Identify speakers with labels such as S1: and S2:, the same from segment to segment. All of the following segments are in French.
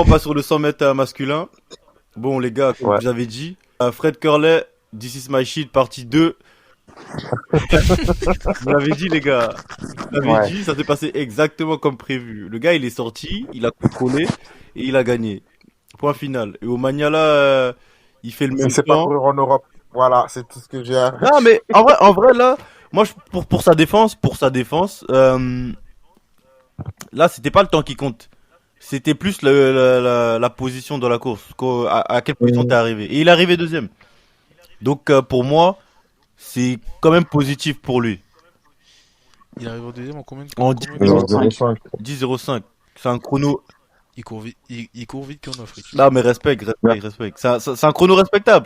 S1: on passe sur le 100 mètres masculin. Bon, les gars, comme
S2: Ouais.
S1: vous avez dit, Fred Curley, This is my shit, partie 2. Vous l'avez dit, les gars. Vous l'avez
S2: Ouais.
S1: dit, ça s'est passé exactement comme prévu. Le gars, il est sorti, il a contrôlé et il a gagné. Point final. Et au Maniala, il fait le
S2: Il
S1: même
S2: s'est pas
S1: temps.
S2: couru en Europe. Voilà, c'est tout ce que j'ai à...
S1: Non, mais en vrai, là, moi, pour sa défense, là, c'était pas le temps qui compte. C'était plus la position dans la course. À quelle position t'es arrivé. Et il est arrivé deuxième. Donc, pour moi, c'est quand même positif pour lui.
S3: Il arrive en deuxième en combien
S1: En
S3: combien
S2: 0,05.
S1: 10,05. C'est un chrono.
S3: il court vite qu'en Afrique.
S1: Non, mais respect. C'est un chrono respectable.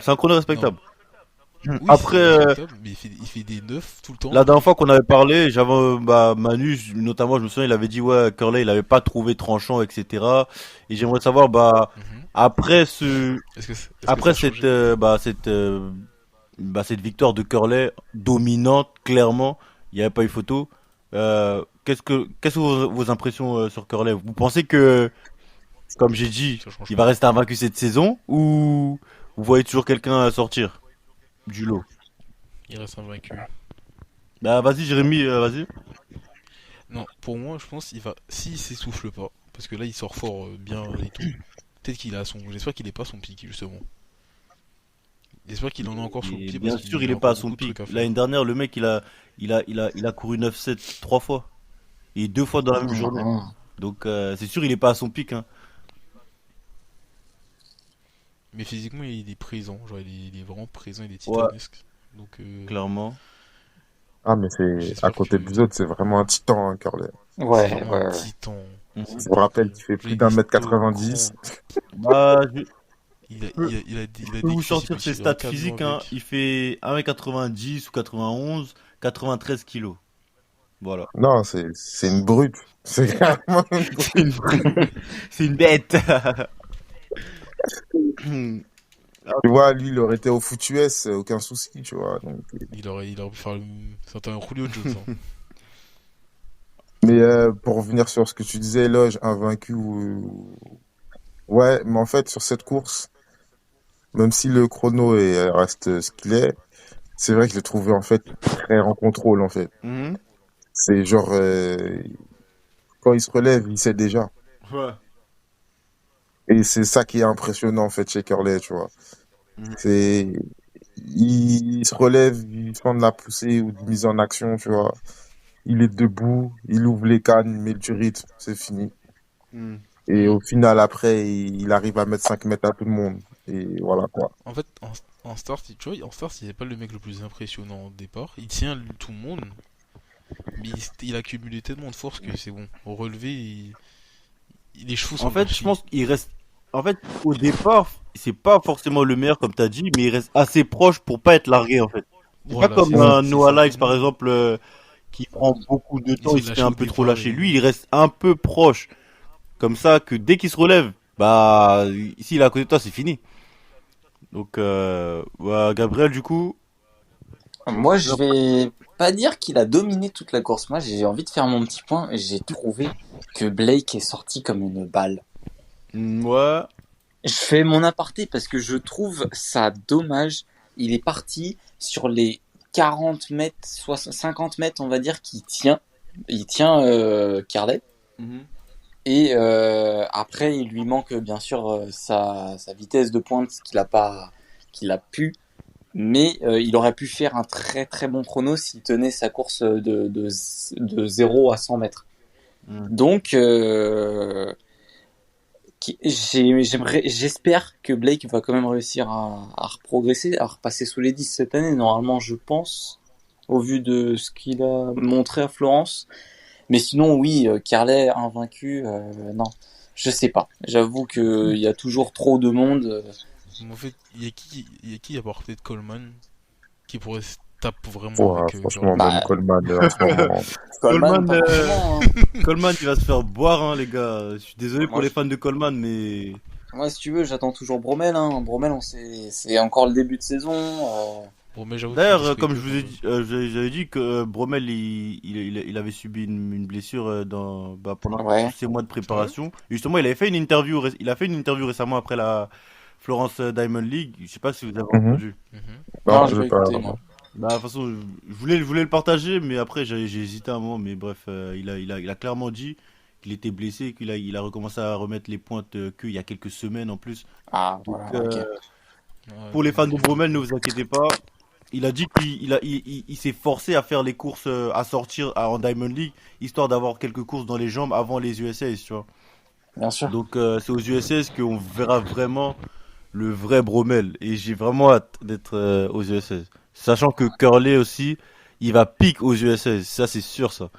S3: Oui,
S1: Après,
S3: c'est respectable, mais il fait des 9 tout le temps.
S1: la dernière fois qu'on avait parlé, j'avais Manu, notamment, je me souviens, il avait dit ouais, Curley, il avait pas trouvé tranchant, etc. Et j'aimerais savoir
S3: Mhm.
S1: après
S3: Est-ce que ça a
S1: cette
S3: changé
S1: cette victoire de Curley dominante, clairement, il n'y avait pas eu photo. Qu'est-ce que vos impressions sur Curley? Vous pensez que, comme j'ai dit,
S3: Ça change
S1: il
S3: pas.
S1: va rester invaincu cette saison ou vous voyez toujours quelqu'un sortir du lot?
S3: Il reste invaincu.
S1: Bah vas-y Jérémy, vas-y.
S3: Non, pour moi, je pense qu'il va. S'il s'essouffle pas, parce que là, il sort fort bien et tout. Peut-être qu'il a son. J'espère qu'il est pas son pic, justement. J'espère qu'il en a encore sous le
S1: Et
S3: pied
S1: bien
S3: parce
S1: sûr,
S3: qu'il
S1: il
S3: a
S1: est pas
S3: encore
S1: à son
S3: beaucoup de
S1: pic.
S3: trucs à faire.
S1: L'année dernière, le mec, il a couru 9-7 trois fois. Et deux fois dans la même journée. Donc, c'est sûr, il est pas à son pic, hein.
S3: Mais physiquement, il est présent. Genre, il est vraiment présent, il est
S1: Ouais,
S3: titanesque. Donc,
S1: clairement.
S2: Ah, mais c'est... À
S3: j'espère
S2: côté
S3: que.
S2: des autres, c'est vraiment un titan, hein, Curly.
S3: C'est
S4: Ouais,
S3: vraiment un
S4: ouais, ouais.
S3: titan.
S1: Mhm.
S2: Je vous rappelle qu'il fait
S3: Genre,
S2: plus
S3: il est
S2: d'un mètre
S3: stock
S2: 90.
S3: grand.
S1: Bah, peux,
S3: Il a
S1: je peux vous
S3: décrit ses
S1: sortir ses
S3: petits
S1: stats
S3: cardio
S1: physiques, hein.
S3: avec.
S1: Il fait 1m90 ou 91, 93 kilos. Voilà.
S2: Non, c'est une brute. C'est carrément une brute.
S1: C'est une, c'est une bête.
S2: Tu vois, lui, il aurait été au foot US, aucun souci, tu vois. Donc...
S3: Il aurait pu faire certains Julio Jones. Hein.
S2: Mais pour revenir sur ce que tu disais, Loge, invaincu ou... Ouais, mais en fait, sur cette course, même si le chrono reste ce qu'il est, c'est vrai que je l'ai trouvé, en fait, très en contrôle, en fait.
S1: Mhm.
S2: C'est genre, quand il se relève, il sait déjà.
S1: Ouais.
S2: Et c'est ça qui est impressionnant, en fait, chez Curly, tu vois.
S1: Mhm.
S2: C'est... Il se relève, il prend de la poussée ou de mise en action, tu vois. Il est debout, il ouvre les cannes, il met du rythme, c'est fini.
S1: Mhm.
S2: Et au final, après, il arrive à mettre 5 mètres à tout le monde. Et voilà, quoi.
S3: En fait, en start, tu vois, en start, il n'est pas le mec le plus impressionnant au départ. Il tient tout le monde, mais il a accumulé tellement de force que c'est bon. Au relevé, les chevaux
S1: En
S3: sont
S1: fait, je
S3: blanchis.
S1: pense qu'il reste. En fait, au départ, c'est pas forcément le meilleur, comme t'as dit, mais il reste assez proche pour pas être largué, en fait. C'est pas
S3: Voilà,
S1: comme
S3: c'est ça.
S1: un
S3: C'est
S1: Noah
S3: ça.
S1: Lyles, par exemple, qui prend beaucoup de
S3: Ils
S1: temps,
S3: se
S1: il se fait
S3: lâchent
S1: un
S3: au
S1: peu trop
S3: départ
S1: lâcher.
S3: et.
S1: Lui, il reste un peu proche. Comme ça, que dès qu'il se relève, bah, s'il est à côté de toi, c'est fini. Donc, ouais, Gabriel, du coup.
S4: Moi, je vais pas dire qu'il a dominé toute la course. Moi, j'ai envie de faire mon petit point. J'ai trouvé que Blake est sorti comme une balle.
S1: Ouais.
S4: Je fais mon aparté parce que je trouve ça dommage. Il est parti sur les 40 mètres, 50 mètres, on va dire, qu'il tient. Il tient Carlet.
S1: Mhm.
S4: Et après, il lui manque bien sûr sa vitesse de pointe qu'il a pu. Mais il aurait pu faire un très très bon chrono s'il tenait sa course de 0 à 100 mètres.
S1: Mhm.
S4: Donc, j'espère que Blake va quand même réussir à progresser, à repasser sous les 10 cette année. Normalement, je pense, au vu de ce qu'il a montré à Florence. Mais sinon, oui, Carlet invaincu, non, je sais pas. J'avoue qu'il y a toujours trop de monde.
S3: En fait, il y a porté de Coleman qui pourrait se taper vraiment
S2: Ouais,
S3: avec
S2: franchement,
S3: Curly.
S2: même
S4: Bah,
S2: Coleman, en ce moment.
S4: Coleman,
S1: Coleman,
S4: pas forcément. Hein.
S1: Coleman, il va se faire boire, hein, les gars. Je suis désolé pour
S4: Moi,
S1: les fans de Coleman, mais.
S4: moi, si tu veux, j'attends toujours Bromel. Hein. Bromel, c'est encore le début de saison.
S3: Bon, mais j'avoue qu'il
S1: D'ailleurs,
S3: dit ce qu'il
S1: comme je
S3: peut,
S1: vous ai dit, j'avais dit que Bromel, il avait subi une blessure pendant tous
S4: Ouais.
S1: ces mois de
S3: Ah ouais?
S1: préparation. Et justement, il avait fait une interview, il a fait une interview récemment après la Florence Diamond League. Je sais pas si vous avez
S2: Mhm.
S1: entendu.
S3: Mhm.
S2: Non,
S4: Non,
S2: je
S4: je
S2: vais
S4: vais
S2: pas.
S4: écouter, moi.
S1: Bah, de toute façon, je voulais le partager, mais après, j'ai hésité un moment. Mais bref, il a clairement dit qu'il était blessé, il a recommencé à remettre les pointes qu'il y a quelques semaines en plus.
S4: Ah,
S1: Donc,
S4: voilà, ok.
S3: Ouais,
S1: pour les fans de
S3: ok.
S1: Bromel, ne vous inquiétez pas. Il a dit qu'il s'est forcé à faire les courses, à sortir en Diamond League, histoire d'avoir quelques courses dans les jambes avant les USAs, tu vois.
S4: Bien sûr.
S1: Donc, c'est aux USAs qu'on verra vraiment le vrai Bromel. Et j'ai vraiment hâte d'être aux USAs. Sachant que Curley aussi, il va pique aux USAs. Ça, c'est sûr, ça.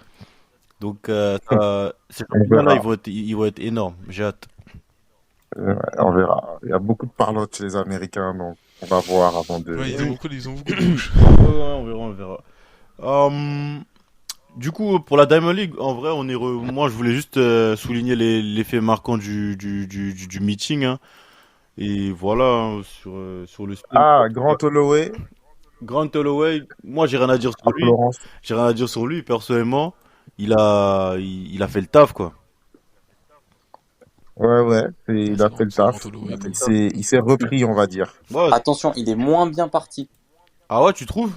S1: Donc, ces
S2: On
S1: championnats-là,
S2: verra.
S1: ils vont être énormes. J'ai hâte.
S2: On verra. Il y a beaucoup de parlotte chez les Américains, donc on va voir avant de.
S3: Ouais,
S1: Oui.
S3: ils ont beaucoup de bouches.
S1: Ouais, on verra, on verra. Du coup, pour la Diamond League, en vrai, moi, je voulais juste souligner les faits marquants du meeting, hein. Et voilà, hein, sur le sprint.
S2: Ah, Grant Holloway
S1: Grant Holloway, moi, j'ai rien à dire
S2: à
S1: sur lui.
S2: Florence.
S1: J'ai rien à dire sur lui, personnellement. Il a fait le taf, quoi.
S2: Ouais, ouais,
S3: Ouais,
S2: il a fait le
S3: c'est Grant
S2: taf.
S3: Holloway, quoi.
S2: Il s'est repris, on va dire.
S1: Ouais.
S4: Attention, il est moins bien parti.
S1: Ah ouais, tu trouves?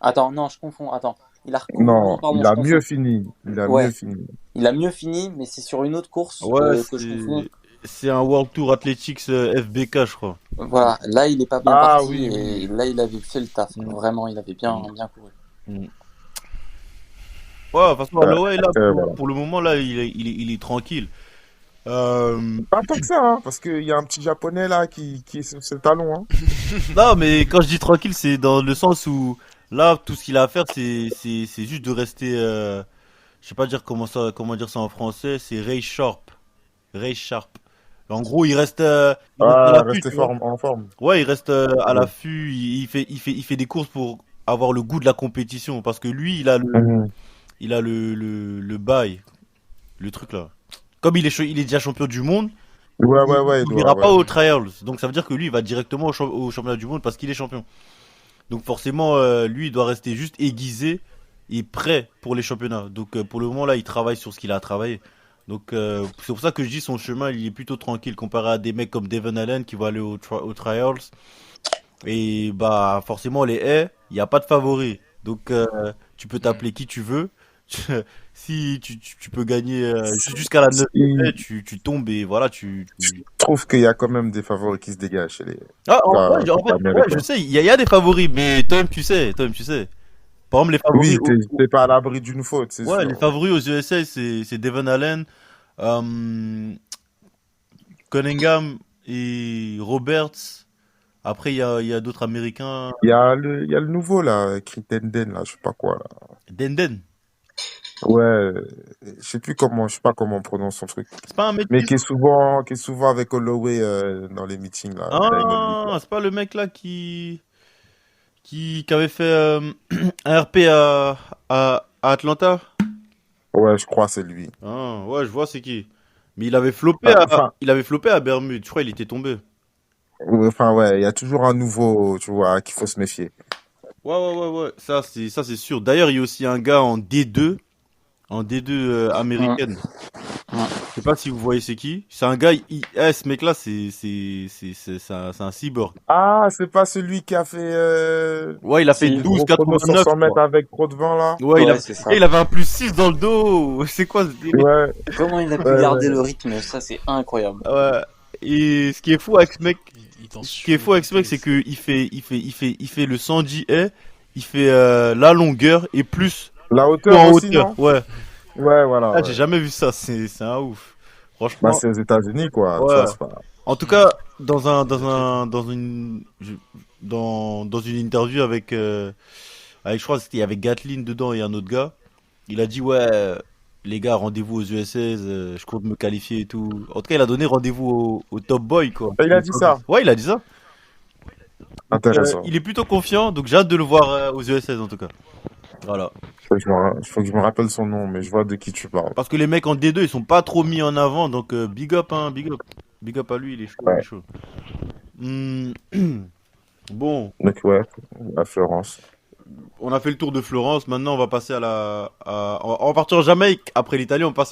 S4: Attends, non, je confonds. Attends. Il a recouru.
S2: Non,
S4: Non, pardon,
S2: il
S4: je
S2: a mieux
S4: confonds.
S2: fini. Il a mieux
S4: Ouais,
S2: fini.
S4: il a mieux fini, mais c'est sur une autre course
S1: Ouais,
S4: que je confonds.
S1: c'est un World Tour Athletics FBK, je crois.
S4: Voilà, là, il est pas bien
S2: Ah
S4: parti
S2: oui, oui,
S4: et
S2: oui.
S4: là, il avait fait le taf.
S1: Mm.
S4: Vraiment, il avait bien,
S1: Mm.
S4: bien couru.
S1: Mm. Ouais, de toute façon,
S2: Ouais,
S1: Holloway, là,
S2: voilà.
S1: pour le moment, là, il est tranquille.
S2: Pas tant que ça, hein, parce qu'il y a un petit japonais là qui est sur ses talons. Hein.
S1: Non, mais quand je dis tranquille, c'est dans le sens où là, tout ce qu'il a à faire, c'est juste de rester. Je sais pas dire comment dire ça en français. C'est Ray Sharp. Ray Sharp. En gros, il reste à
S2: Ah,
S1: l'affût,
S2: rester
S1: tu vois.
S2: en forme.
S1: Ouais, il reste à
S2: Ouais.
S1: l'affût. Il fait des courses pour avoir le goût de la compétition, parce que lui,
S2: Mhm.
S1: il a le bail, le truc là. Comme il est déjà champion du monde.
S2: Ouais, il
S1: Il
S2: doit,
S1: ira pas
S2: ouais.
S1: aux trials. Donc ça veut dire que lui, il va directement au championnat du monde parce qu'il est champion. Donc forcément, lui, il doit rester juste aiguisé et prêt pour les championnats. Donc pour le moment, là, il travaille sur ce qu'il a à travailler. Donc c'est pour ça que je dis son chemin, il est plutôt tranquille comparé à des mecs comme Devon Allen qui vont aller aux trials. Et bah forcément, les haies, il n'y a pas de favori. Donc tu peux
S3: Mm.
S1: t'appeler qui tu veux. Si tu peux gagner jusqu'à la 9
S2: Il
S1: tu tombes et voilà,
S2: trouve qu'il y a quand même des favoris qui se dégagent chez les
S1: Ah,
S2: gars
S1: en fait, ouais, je
S2: américains.
S1: sais, il y a des favoris, mais toi-même tu sais, toi-même tu sais. Par exemple, les favoris,
S2: Oui, t'es pas à l'abri d'une faute, c'est
S1: ouais,
S2: sûr.
S1: les favoris aux USA, c'est Devon Allen, euh, Cunningham et Roberts. Après, il y a d'autres Américains.
S2: Il y a le nouveau là, Crittenden là, je sais pas quoi là.
S1: Denden.
S2: Ouais, je sais pas comment on prononce son truc.
S1: C'est pas un
S2: Mais
S1: métis?
S2: qui est souvent avec Holloway dans les meetings là, Diamond League là.
S1: Ah, c'est pas le mec là qui avait fait un RP à Atlanta?
S2: Ouais, je crois que c'est lui.
S1: Ah, ouais, je vois c'est qui. Mais il avait floppé
S2: Enfin, enfin,
S1: à Bermude. Je crois qu'il était tombé.
S2: ouais, il y a toujours un nouveau, tu vois, qu'il faut se méfier.
S1: Ouais, ouais, ouais, ouais. Ça c'est sûr. D'ailleurs, il y a aussi un gars en D2
S4: Hum,
S1: américaine.
S4: hum.
S1: Je sais pas si vous voyez c'est qui. C'est un gars, ce mec-là, c'est un cyborg.
S2: Ah, c'est pas celui qui a fait
S1: Ouais, il a fait
S4: Si,
S2: gros chrono sur
S1: 12,89,
S2: 100
S1: je
S2: mètres
S1: crois.
S2: avec trop de vent là?
S1: Ouais,
S4: Ouais, c'est ça.
S1: il avait un plus 6 dans le dos. C'est quoi ce délire?
S2: Ouais,
S4: Comment il a pu
S2: ouais,
S4: garder
S2: ouais.
S4: le rythme? Ça, c'est incroyable.
S1: Ouais. Et ce qui est fou avec ce mec,
S3: Il danse
S1: ce qui est
S3: sur
S1: fou avec ce mec, c'est que il fait le 110 haies, il fait la longueur et plus
S2: La
S1: plus
S2: hauteur
S1: en
S2: aussi,
S1: hauteur.
S2: non?
S1: Ouais.
S2: Ouais, voilà,
S1: Ah, j'ai
S2: ouais.
S1: jamais vu ça. C'est un ouf.
S2: Bah,
S1: Franchement.
S2: c'est aux États-Unis, quoi. Tu
S1: Ouais.
S2: vois, c'est pas.
S1: En tout
S3: Hmm.
S1: cas, dans un,
S3: Les
S1: dans
S3: athlètes.
S1: un, dans une, je- dans une interview avec, je crois que c'était avec Gatlin dedans et un autre gars, il a dit ouais, les gars, rendez-vous aux USS, je compte me qualifier et tout. En tout cas, il a donné rendez-vous au top boy quoi.
S2: Il a dit ça.
S1: Ouais, il a dit ça. Donc,
S2: Intéressant.
S1: il est plutôt confiant, donc j'ai hâte de le voir aux USS en tout cas. Voilà.
S2: Faut que je me rappelle son nom, mais je vois de qui tu parles.
S1: Parce que les mecs en D2, ils sont pas trop mis en avant, donc big up, hein, big up. Big up à lui, il est chaud, il est
S2: Ouais.
S1: chaud. Hmm. Bon,
S2: Donc, ouais, à Florence.
S1: on a fait le tour de Florence. Maintenant, on va passer on va partir en Jamaïque. Après l'Italie, on part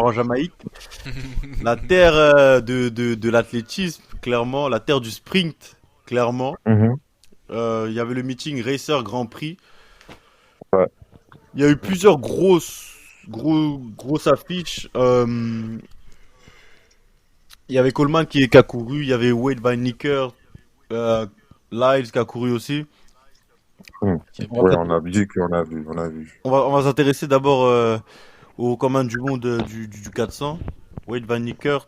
S1: en Jamaïque. La terre de l'athlétisme, clairement. La terre du sprint, clairement.
S2: Mhm.
S1: Il y avait le meeting Racer Grand Prix.
S2: Ouais.
S1: Il y a eu plusieurs grosses affiches. Il y avait Coleman qui a couru. Il y avait Wade Van Nicker, euh, Lyles qui a couru aussi.
S2: Mhm.
S3: Qui a
S1: On va
S2: Ouais,
S3: perdu.
S2: on a vu qu'on a vu, on a vu.
S1: on va s'intéresser d'abord au commun du monde du 400. Wade Van Nicker,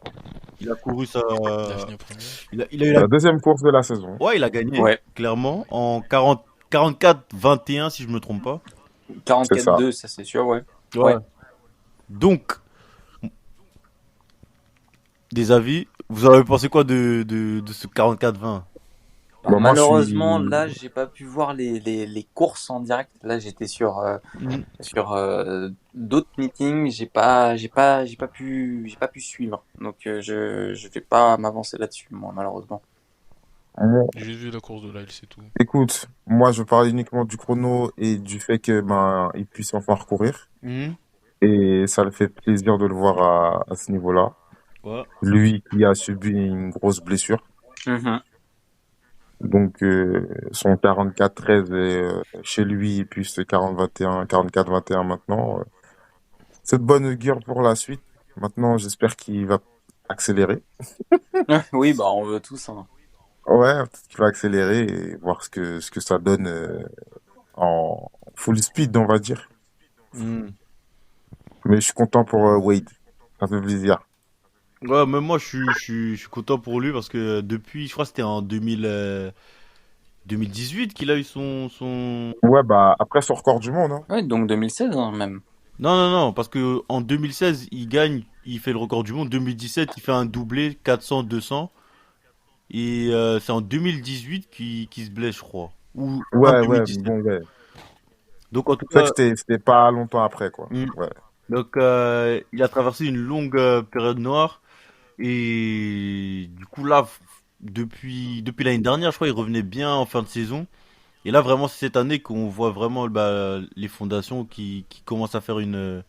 S1: il a couru sa.
S3: Il a fini en premier.
S1: Il a eu
S2: La deuxième course de la saison.
S1: Ouais, il a gagné,
S4: Ouais,
S1: clairement, en 44-21, si je me trompe pas.
S2: C'est ça.
S4: 44-2, ça c'est sûr, ouais.
S1: Ouais.
S4: Ouais.
S1: Donc, des avis. Vous avez pensé quoi de ce 44-20?
S4: Bah,
S2: Moi, je
S4: malheureusement,
S2: suis.
S4: là, j'ai pas pu voir les courses en direct. Là, j'étais
S1: Mhm.
S4: sur d'autres meetings. J'ai pas pu suivre. Donc, je vais pas m'avancer là-dessus, moi, malheureusement.
S3: J'ai vu la course de Lyle, c'est tout.
S2: Écoute, moi, je parle uniquement du chrono et du fait que ben, il puisse enfin recourir.
S1: Mhm.
S2: Et ça le fait plaisir de le voir à ce niveau-là.
S1: Ouais.
S2: Lui qui a subi une grosse blessure.
S4: Mhm.
S2: Donc, son 44-13 est chez lui et puis ce 40-21, 44-21 maintenant. C'est de bonne augure pour la suite. Maintenant, j'espère qu'il va accélérer.
S4: Oui, bah, on veut tous, hein.
S2: Ouais, peut-être qu'il va accélérer et voir ce que ça donne en full speed, on va dire.
S1: Mhm.
S2: Mais je suis content pour Wade. Ça fait plaisir.
S1: Ouais, même moi, je suis content pour lui parce que depuis, je crois que c'était en 2018 qu'il a eu son.
S2: Ouais, bah, après son record du monde, hein.
S4: Ouais, donc 2016, hein, même.
S1: Non, non, non, parce que en 2016, il gagne, il fait le record du monde. 2017, il fait un doublé 400-200. Et c'est en 2018 qu'il se blesse, je crois. Ou fin
S2: Ouais, ouais,
S1: 2017.
S2: bon, ouais.
S1: Donc en tout
S2: C'est vrai que
S1: cas,
S2: c'était pas longtemps après, quoi.
S1: mm,
S2: Ouais.
S1: donc il a traversé une longue période noire. Et du coup là, depuis l'année dernière, je crois, il revenait bien en fin de saison. Et là, vraiment, c'est cette année qu'on voit vraiment bah, les fondations qui commencent à faire une.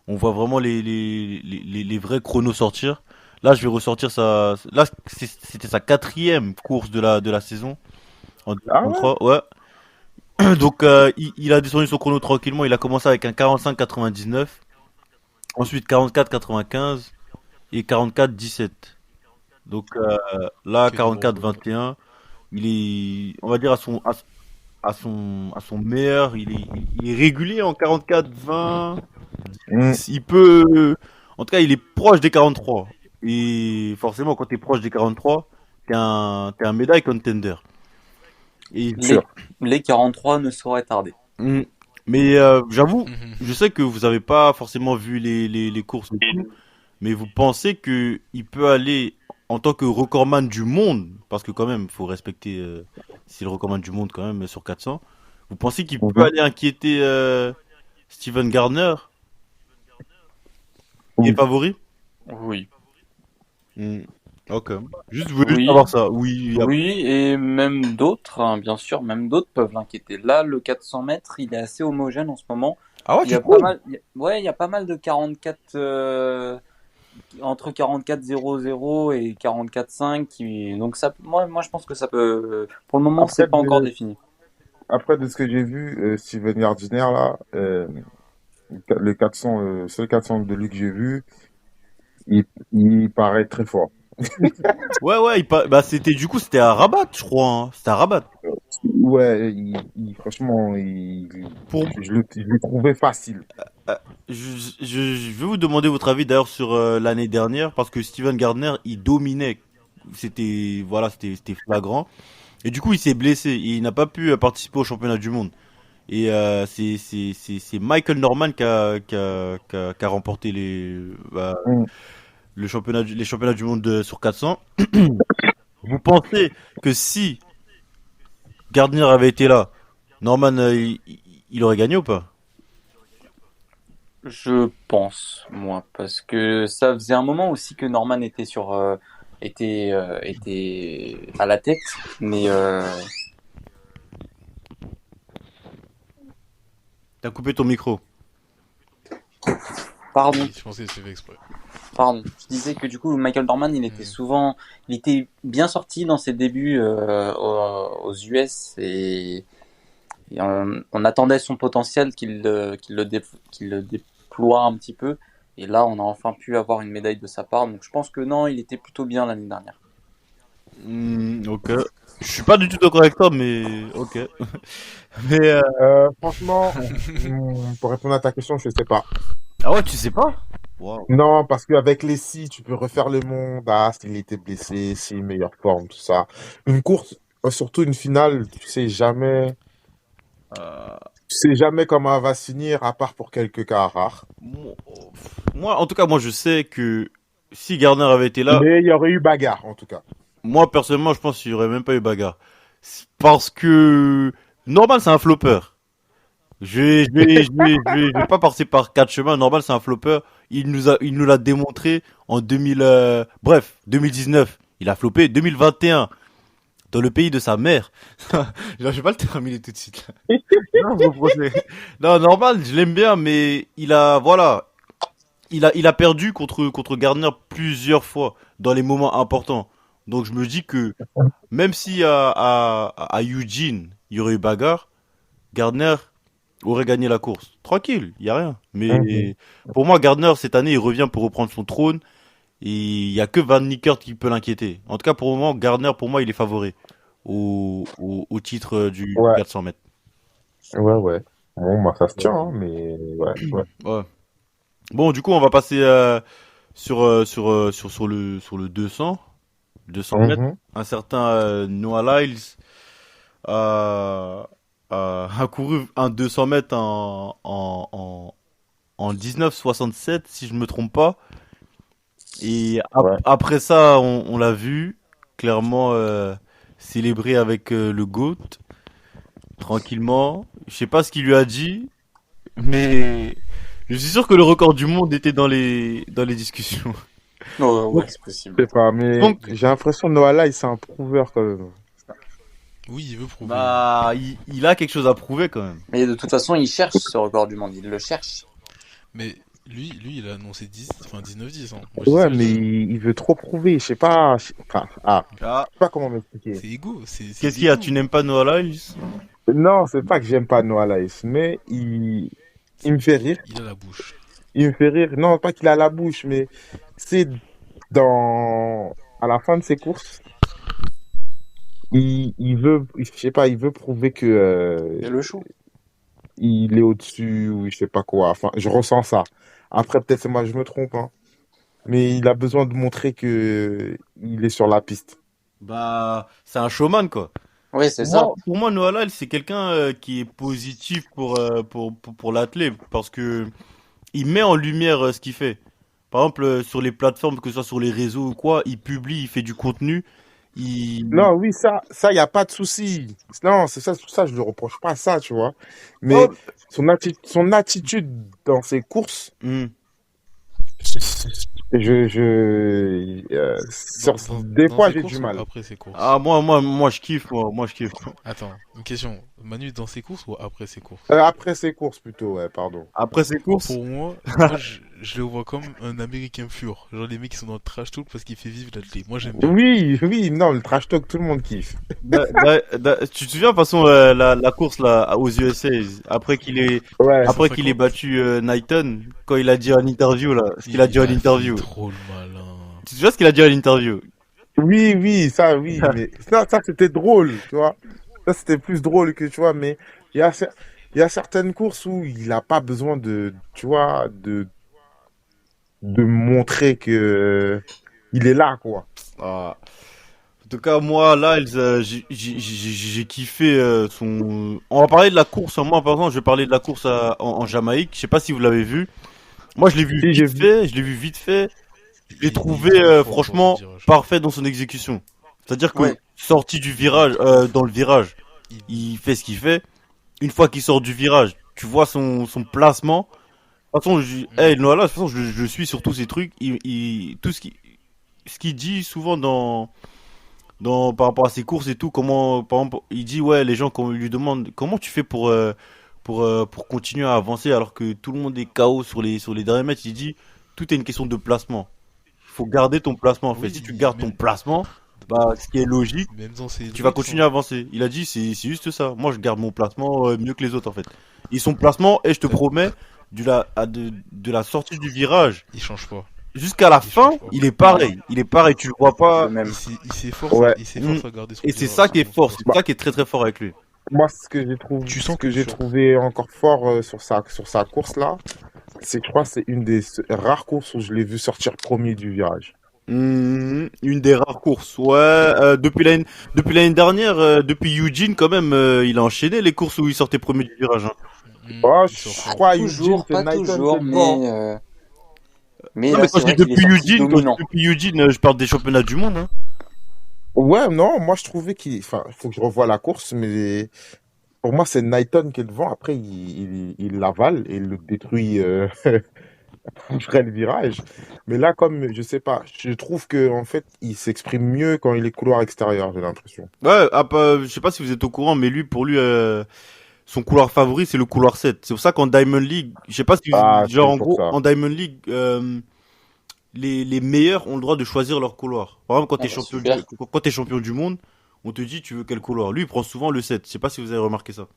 S1: On voit vraiment les vrais chronos sortir. Là, je vais ressortir sa. Là, c'était sa quatrième course de la saison en
S2: Ah ouais?
S1: 2023. Ouais. Donc, il a descendu son chrono tranquillement. Il a commencé avec un 45-99, ensuite 44-95 et 44-17. Donc là,
S3: Que des bons chronos.
S1: 44-21, il est, on va dire à son meilleur. Il est régulier en 44-20.
S2: Mm,
S1: Il peut, en tout cas, il est proche des 43. Et forcément, quand t'es proche des 43, t'es un médaille contender. Et
S4: Les,
S2: sûr.
S4: les 43 ne sauraient tarder.
S1: Mm. Mais j'avoue, je sais que vous avez pas forcément vu les courses et tout, mais vous pensez que il peut aller en tant que recordman du monde, parce que quand même, faut respecter, c'est le recordman du monde quand même sur 400. Vous pensez qu'il peut
S2: Mhm.
S1: aller inquiéter Steven Gardner, qui est
S2: Oui.
S1: favori?
S4: Oui.
S1: Mm. Ok. Juste, je voulais juste
S4: Oui,
S1: savoir ça. Oui,
S4: oui, et même d'autres, hein, bien sûr, même d'autres peuvent l'inquiéter. Là, le 400 mètres, il est assez homogène en ce moment.
S1: ah ouais,
S4: Il y
S1: tu
S4: a pas
S1: trouves?
S4: mal, ouais, il y a pas mal de 44, entre 44,00 et 44,5 qui, donc ça, moi, je pense que ça peut, pour le moment, c'est
S2: Après
S4: pas encore
S2: de,
S4: défini.
S2: après de ce que j'ai vu, Steven Gardiner, là, le 400, seul 400 de lui que j'ai vu, il paraît très fort.
S1: Ouais, ouais, bah c'était du coup, c'était à Rabat, je crois, hein. C'était à Rabat.
S2: Ouais, franchement,
S1: Pour,
S2: je l'ai trouvé facile.
S1: Euh, je vais vous demander votre avis d'ailleurs sur l'année dernière parce que Steven Gardner il dominait, c'était flagrant et du coup il s'est blessé, il n'a pas pu participer au championnat du monde et c'est Michael Norman qui a remporté
S2: Mm.
S1: les championnats du monde sur 400. Vous pensez que si Gardner avait été là, Norman il aurait gagné ou pas?
S4: Je pense, moi, parce que ça faisait un moment aussi que Norman était était à la tête, mais
S1: T'as coupé ton micro.
S4: pardon.
S3: Je pensais que c'était fait exprès.
S4: Pardon, je disais que du coup Michael Dorman il était bien sorti dans ses débuts aux US et on attendait son potentiel qu'il le déploie un petit peu et là on a enfin pu avoir une médaille de sa part donc je pense que non il était plutôt bien l'année dernière.
S1: Ok. Je suis pas du tout d'accord avec toi, mais ok. Mais
S2: Franchement, pour répondre à ta question, je sais pas.
S1: ah ouais, tu sais pas? Waouh.
S2: Non, parce qu'avec les si, tu peux refaire le monde. Ah, s'il était blessé, si meilleure forme, tout ça. Une course, surtout une finale,
S1: Euh,
S2: tu sais jamais comment elle va se finir, à part pour quelques cas rares.
S1: moi, en tout cas, moi, je sais que si Gardner avait été là,
S2: Mais il y aurait eu bagarre, en tout cas.
S1: moi, personnellement, je pense qu'il y aurait même pas eu bagarre. Parce que normal, c'est un flopper. Je vais pas passer par quatre chemins. Normal, c'est un flopper. Il nous l'a démontré en 2000, bref, 2019. Il a floppé. 2021, dans le pays de sa mère. Je vais pas le terminer tout de suite. Non, vous procédez. Non, normal, je l'aime bien, mais voilà, il a perdu contre Gardner plusieurs fois dans les moments importants. Donc je me dis que même si à Eugene, il y aurait eu bagarre, Gardner aurait gagné la course. Tranquille, il y a rien.
S2: Mhm.
S1: Mais pour moi, Gardner, cette année, il revient pour reprendre son trône. Et il y a que Van Nickert qui peut l'inquiéter. En tout cas, pour le moment, Gardner, pour moi, il est favori au titre du
S2: Ouais,
S1: 400 mètres.
S2: ouais. Bon, bah, ça se tient, hein, mais ouais.
S1: Ouais. Bon, du coup, on va passer sur le 200 mètres.
S2: Mhm.
S1: Un certain Noah Lyles a, a couru un 200 mètres en 1967, si je me trompe pas. Et
S2: Ouais.
S1: après ça, on l'a vu clairement célébrer avec le GOAT, tranquillement. Je sais pas ce qu'il lui a dit, mais je suis sûr que le record du monde était dans les discussions.
S4: Ouais, c'est possible.
S2: Je sais pas, mais
S1: Donc,
S2: j'ai l'impression que Noah là, c'est un prouveur quand même.
S3: Oui, il veut prouver.
S1: bah, il a quelque chose à prouver quand même.
S4: Mais de toute façon il cherche ce record du monde, il le cherche.
S3: Mais lui, il a annoncé 10, enfin 19-10. Hein. Moi, je dis
S2: Ouais,
S3: ça, je
S2: mais
S3: dis-
S2: il veut trop prouver. Je sais pas. Enfin,
S1: Ah,
S2: je sais pas comment m'expliquer.
S3: C'est ego, c'est
S1: qu'est-ce qu'il y a?
S3: ego.
S1: Tu n'aimes pas Noah Lyles?
S2: Non, c'est pas que j'aime pas Noah Lyles, mais il me fait rire.
S3: Il a la bouche.
S2: Il me fait rire. Non, pas qu'il a la bouche, mais c'est à la fin de ses courses, il veut, je sais pas, il veut prouver que
S4: Et le show.
S2: il est au-dessus ou je sais pas quoi. Enfin, je ressens ça. Après, peut-être c'est moi, je me trompe, hein. Mais il a besoin de montrer que il est sur la piste.
S1: Bah, c'est un showman quoi.
S4: Oui, c'est ça.
S1: Pour moi, Noah Lyles, c'est quelqu'un qui est positif pour l'athlète parce que il met en lumière ce qu'il fait. Par exemple, sur les plateformes, que ce soit sur les réseaux ou quoi, il publie, il fait du contenu. Il...
S2: Non, oui, ça, y a pas de souci. Non, c'est ça, c'est pour ça, je lui reproche pas ça, tu vois. Mais
S1: Oh,
S2: son attitude dans ses courses,
S1: hmm.
S2: des
S3: Dans
S2: fois,
S3: ses
S2: j'ai du
S3: courses ou
S2: mal.
S3: après ses courses?
S1: Ah, moi, je kiffe, moi, je kiffe.
S3: Attends, une question. Manu dans ses courses ou après ses courses?
S2: Après ses courses, plutôt, ouais, pardon.
S1: Après ces courses,
S3: Pour moi, je le vois comme un Américain pur. Genre les mecs qui sont dans le trash talk parce qu'il fait vivre l'athlète. Moi j'aime bien.
S2: Oui, non, le trash talk, tout le monde kiffe.
S1: tu te souviens, de toute façon, la course là, aux USA, après
S2: Ouais,
S1: qu'il ait
S3: 150.
S1: battu Knighton, quand il a dit en interview, là, ce qu'il a dit en
S3: Il a fait
S1: interview.
S3: trop le malin.
S1: Tu te souviens ce qu'il a dit en interview?
S2: oui, ça, oui, mais ça, c'était drôle, tu vois. Ça, c'était plus drôle que, tu vois, mais il y a, cer- il y a certaines courses où il n'a pas besoin tu vois, de montrer que il est là, quoi.
S1: Ah. En tout cas, moi, là, j'ai kiffé son. On va parler de la course. Moi, par exemple, je vais parler de la course en Jamaïque. Je sais pas si vous l'avez vu. Moi, je l'ai vu
S2: Si, j'ai
S1: vite
S2: vu.
S1: fait. Je l'ai vu vite fait. Je l'ai
S3: Il
S1: trouvé
S3: est trop fort sur ce
S1: franchement
S3: virage.
S1: parfait dans son exécution. C'est-à-dire que
S4: Ouais.
S1: sorti du virage, dans le virage, il fait ce qu'il fait. Une fois qu'il sort du virage, tu vois son placement. De toute façon,
S3: Mm.
S1: Noah, là, de toute façon, je le suis sur tous ces trucs. Tout ce qui, ce qu'il dit souvent par rapport à ses courses et tout, comment, par exemple, il dit, ouais, les gens, quand on lui demande, comment tu fais pour continuer à avancer alors que tout le monde est KO sur les derniers mètres, il dit, tout est une question de placement. Il faut garder ton placement, en fait. Si tu
S3: Oui,
S1: gardes ton placement, bah, ce qui est logique,
S3: même dans ses
S1: tu vas
S3: tweets,
S1: continuer à avancer. Il a dit, c'est juste ça. Moi, je garde mon placement mieux que les autres, en fait. Et son placement, et je te promets, de la sortie du virage
S3: il change pas.
S1: jusqu'à la
S3: Il
S1: fin,
S3: change pas.
S1: il est pareil. Il est pareil, tu le vois
S4: Le
S1: pas.
S4: même.
S2: Ouais.
S3: Il s'efforce à garder son
S1: Et c'est
S3: virage,
S1: ça qui est fort, c'est
S2: Bah,
S1: ça qui est très très fort avec lui.
S2: moi,
S3: Tu
S2: ce
S3: sens
S2: que
S3: que
S2: j'ai trouvé encore fort sur sa course là, c'est que je crois que c'est une des rares courses où je l'ai vu sortir premier du virage.
S1: Une des rares courses. Ouais, depuis l'année dernière, depuis Eugene quand même, il a enchaîné les courses où il sortait premier du virage, hein.
S2: Oh,
S3: il sort
S2: je
S3: fort.
S2: crois Eugene,
S4: Toujours,
S2: c'est
S4: pas
S2: Knighton qui est
S4: toujours,
S2: devant.
S4: mais
S1: Non
S4: là
S1: mais quand
S4: c'est
S1: je dis
S4: vrai qu'il est
S1: depuis
S4: sorti
S1: Eugene,
S4: dominant.
S1: je parle des championnats du monde, hein.
S2: Ouais, non, moi je trouvais qu'il. Enfin, il faut que je revoie la course, mais pour moi c'est Knighton qui est devant. Après, il l'avale et il le détruit après le virage. Mais là, comme je sais pas, je trouve que en fait, il s'exprime mieux quand il est couloir extérieur, j'ai l'impression.
S1: Ouais, je sais pas si vous êtes au courant, mais lui, pour lui, son couloir favori, c'est le couloir 7. C'est pour ça qu'en Diamond League, je sais pas si,
S2: Ah,
S1: genre
S2: c'est
S1: en
S2: pour
S1: gros,
S2: ça.
S1: en Diamond League, les meilleurs ont le droit de choisir leur couloir. Par exemple,
S4: Ah bah super.
S1: quand t'es champion du monde, on te dit tu veux quel couloir. Lui, il prend souvent le 7. Je sais pas si vous avez remarqué ça.